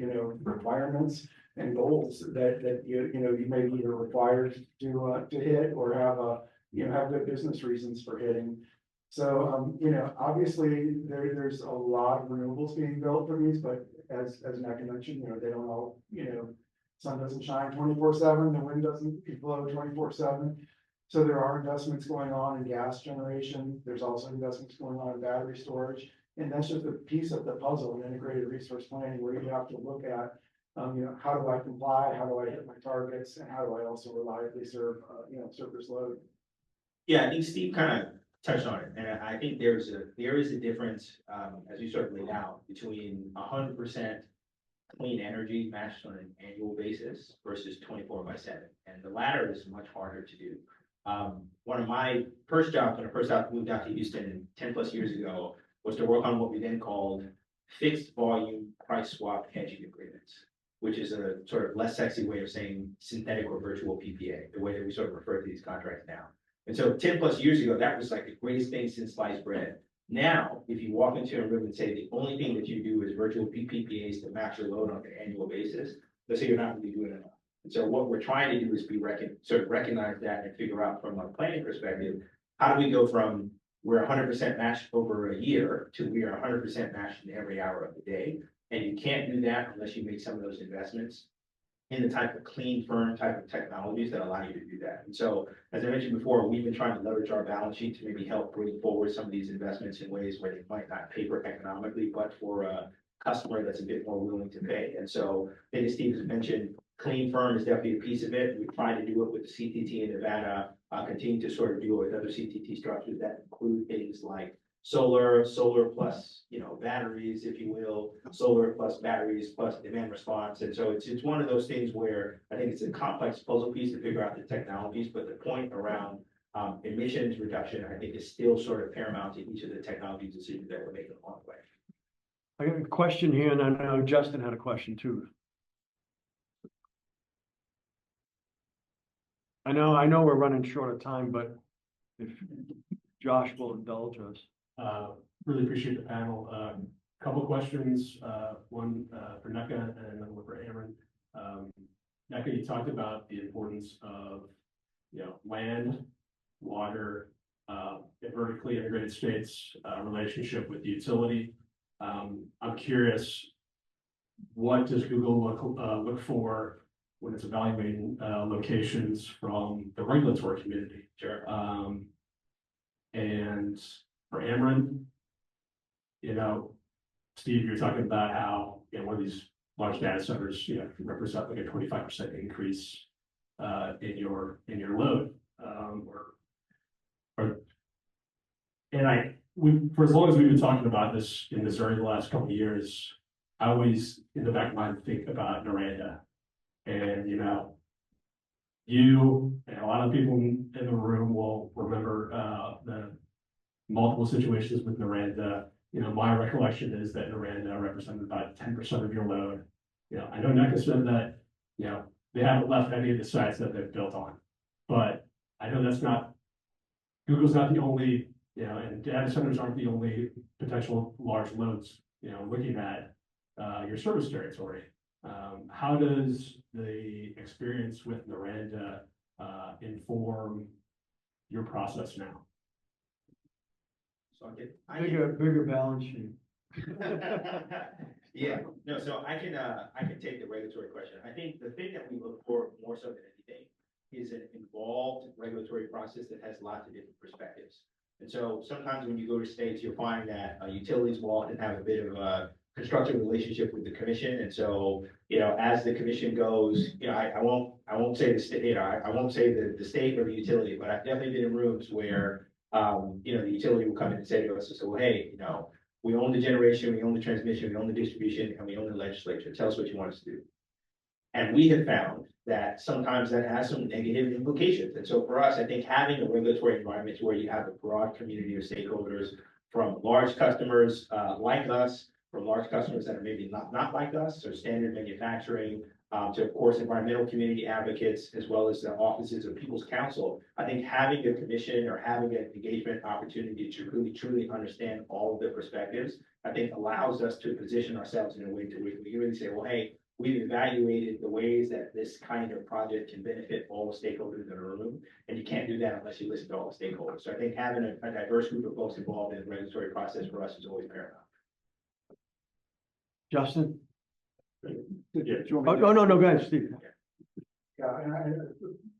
requirements and goals that you may be either required to hit or have good business reasons for hitting. So, obviously there's a lot of renewables being built for these, but as Nekka mentioned, they don't all, sun doesn't shine 24/7, the wind doesn't blow 24/7. So there are investments going on in gas generation. There's also investments going on in battery storage. And that's just a piece of the puzzle in integrated resource planning, where you have to look at, how do I comply? How do I hit my targets? And how do I also reliably serve this load? Yeah, I think Steve kind of touched on it, and I think there is a difference, as you sort of laid out, between 100% clean energy matched on an annual basis versus 24/7, and the latter is much harder to do. One of my first jobs when I first moved out to Houston 10+ years ago was to work on what we then called fixed volume price swap hedging agreements, which is a sort of less sexy way of saying synthetic or virtual PPA, the way that we sort of refer to these contracts now. And so 10+ years ago, that was like the greatest thing since sliced bread. Now, if you walk into a room and say the only thing that you do is virtual PPAs to match your load on an annual basis, let's say you're not really doing enough. And so what we're trying to do is sort of recognize that and figure out from a planning perspective, how do we go from we're 100% matched over a year to we are 100% matched in every hour of the day? And you can't do that unless you make some of those investments in the type of clean, firm type of technologies that allow you to do that. And so, as I mentioned before, we've been trying to leverage our balance sheet to maybe help bring forward some of these investments in ways where they might not pay for economically, but for a customer that's a bit more willing to pay. And so, I think as Steve has mentioned, clean firm is definitely a piece of it. We've tried to do it with the CTT in Nevada, continue to sort of do it with other CTT structures that include things like solar plus, batteries, if you will, solar plus batteries plus demand response. And so it's one of those things where I think it's a complex puzzle piece to figure out the technologies, but the point around emissions reduction, I think, is still sort of paramount to each of the technology decisions that we're making along the way. I got a question here, and I know Justin had a question too. I know we're running short of time, but if Josh will indulge us. Really appreciate the panel. Couple of questions, one for NECA and another one for Ameren. NECA, you talked about the importance of, land, water, a vertically integrated states relationship with the utility. I'm curious, what does Google look for when it's evaluating locations from the regulatory community? Sure. And for Ameren, Steve, you're talking about how, one of these large data centers, can represent like a 25% increase in your load. For as long as we've been talking about this in Missouri the last couple of years, I always, in the back of my mind, think about Noranda. And, you and a lot of people in the room will remember the multiple situations with Noranda. My recollection is that Noranda represented about 10% of your load. I know NECA said that, they haven't left any of the sites that they've built on. But I know Google's not the only, and data centers aren't the only potential large loads, looking at your service territory. How does the experience with Noranda inform your process now? So Bigger balance sheet. Yeah, no, so I can take the regulatory question. I think the thing that we look for more so than anything is an involved regulatory process that has lots of different perspectives. And so sometimes when you go to states, you'll find that utilities will often have a bit of a constructive relationship with the commission. And so, as the commission goes, I won't say the state, I won't say the state or the utility, but I've definitely been in rooms where, the utility will come in and say to us, so, well, hey, we own the generation, we own the transmission, we own the distribution, and we own the legislature. Tell us what you want us to do. And we have found that sometimes that has some negative implications. And so for us, I think having a regulatory environment where you have a broad community of stakeholders, from large customers like us, from large customers that are maybe not like us, so standard manufacturing, to of course environmental community advocates, as well as the offices of People's Council. I think having a commission or having an engagement opportunity to really truly understand all of the perspectives, I think allows us to position ourselves in a way to where we can really say, well, hey, we've evaluated the ways that this kind of project can benefit all the stakeholders in the room, and you can't do that unless you listen to all the stakeholders. So I think having a diverse group of folks involved in the regulatory process for us is always paramount. Justin? Yeah, Oh, no, go ahead, Steve. Yeah, and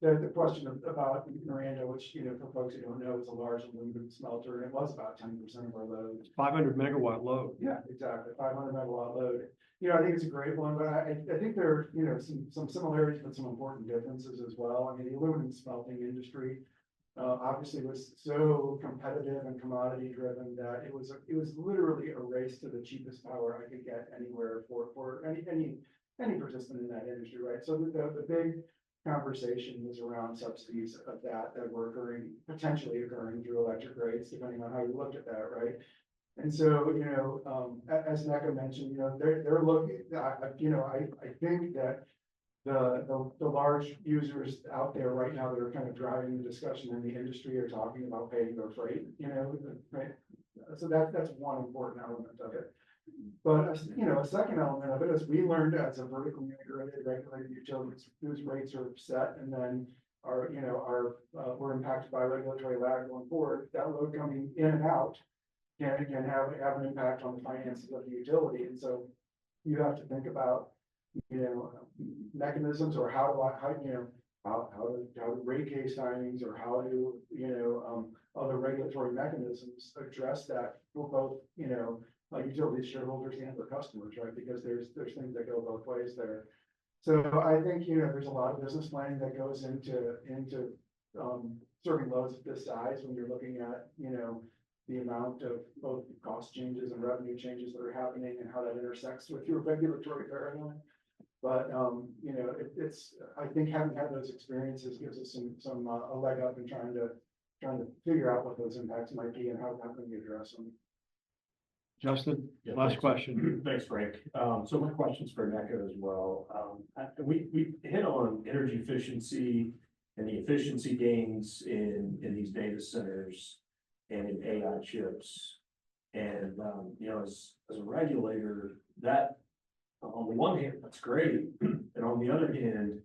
the question about Miranda, which, for folks who don't know, is a large aluminum smelter, and it was about 10% of our load. 500 megawatt load. Yeah, exactly, 500 megawatt load. I think it's a great one, but I think there are, some similarities, but some important differences as well. I mean, the aluminum smelting industry obviously was so competitive and commodity driven that it was literally a race to the cheapest power I could get anywhere for any participant in that industry, right? So the big conversation was around subsidies of that were potentially occurring through electric rates, depending on how you looked at that, right? And so, as NECA mentioned, they're looking, I think that the large users out there right now that are kind of driving the discussion in the industry are talking about paying their freight, right? So that's one important element of it. But, a second element of it is we learned as a vertically integrated regulated utility whose rates are set and then we're impacted by regulatory lag going forward, that load coming in and out can have an impact on the finances of the utility. And so you have to think about, mechanisms or how do rate case signings or how do, other regulatory mechanisms address that for both, utilities, shareholders and for customers, right? Because there's things that go both ways there. So I think, there's a lot of business planning that goes into serving loads of this size when you're looking at, the amount of both cost changes and revenue changes that are happening and how that intersects with your regulatory paradigm. But, I think having had those experiences gives us a leg up in trying to figure out what those impacts might be and how can we address them. Justin, Yeah, last thanks. question. Thanks, Frank. So my question's for Neka as well. We hit on energy efficiency and the efficiency gains in these data centers and in AI chips. And, as a regulator, that on the one hand, that's great. And on the other hand,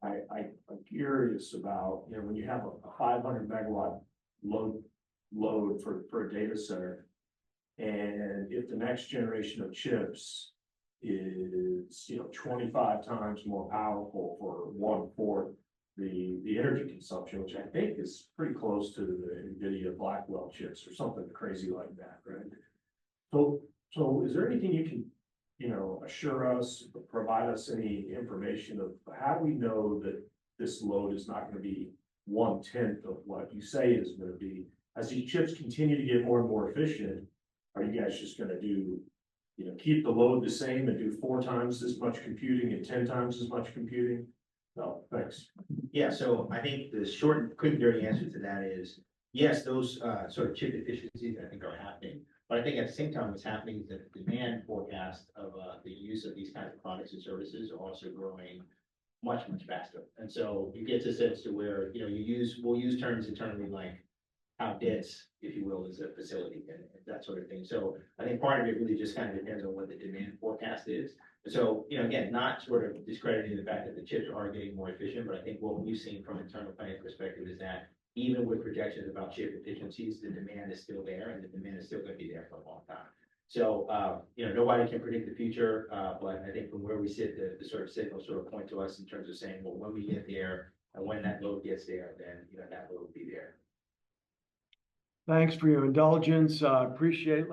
I'm curious about, when you have a 500 megawatt load for a data center, and if the next generation of chips is, 25 times more powerful for 1/4 the energy consumption, which I think is pretty close to the NVIDIA Blackwell chips or something crazy like that, right? So is there anything you can, assure us, provide us any information of how do we know that this load is not gonna be 1/10 of what you say it is gonna be? As these chips continue to get more and more efficient, are you guys just gonna do, keep the load the same and do 4 times as much computing and 10 times as much computing? No, thanks. Yeah, so I think the short, quick, and dirty answer to that is, yes, those sort of chip efficiencies I think are happening. But I think at the same time, what's happening is that the demand forecast of the use of these kinds of products and services are also growing much, much faster. And so you get to a sense to where, we'll use terms internally like how dense, if you will, is a facility and that sort of thing. So I think part of it really just kind of depends on what the demand forecast is. So, again, not sort of discrediting the fact that the chips are getting more efficient, but I think what we've seen from an internal planning perspective is that even with projections about chip efficiencies, the demand is still there and the demand is still going to be there for a long time. So, nobody can predict the future, but I think from where we sit, the sort of signals sort of point to us in terms of saying, well, when we get there and when that load gets there, then, that load will be there. Thanks for your indulgence. Appreciate,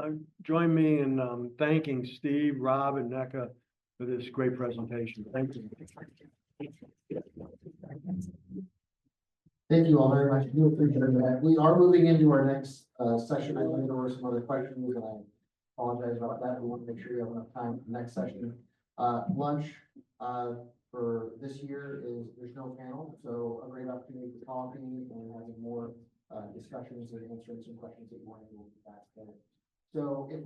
join me in thanking Steve, Rob, and Neka for this great presentation. Thank you. Thank you all very much. We appreciate that. We are moving into our next session. I know there were some other questions and I apologize about that. We want to make sure you have enough time for the next session. Lunch for this year there's no panel, so a great opportunity for coffee and having more discussions and answering some questions that you want to do back there. So if we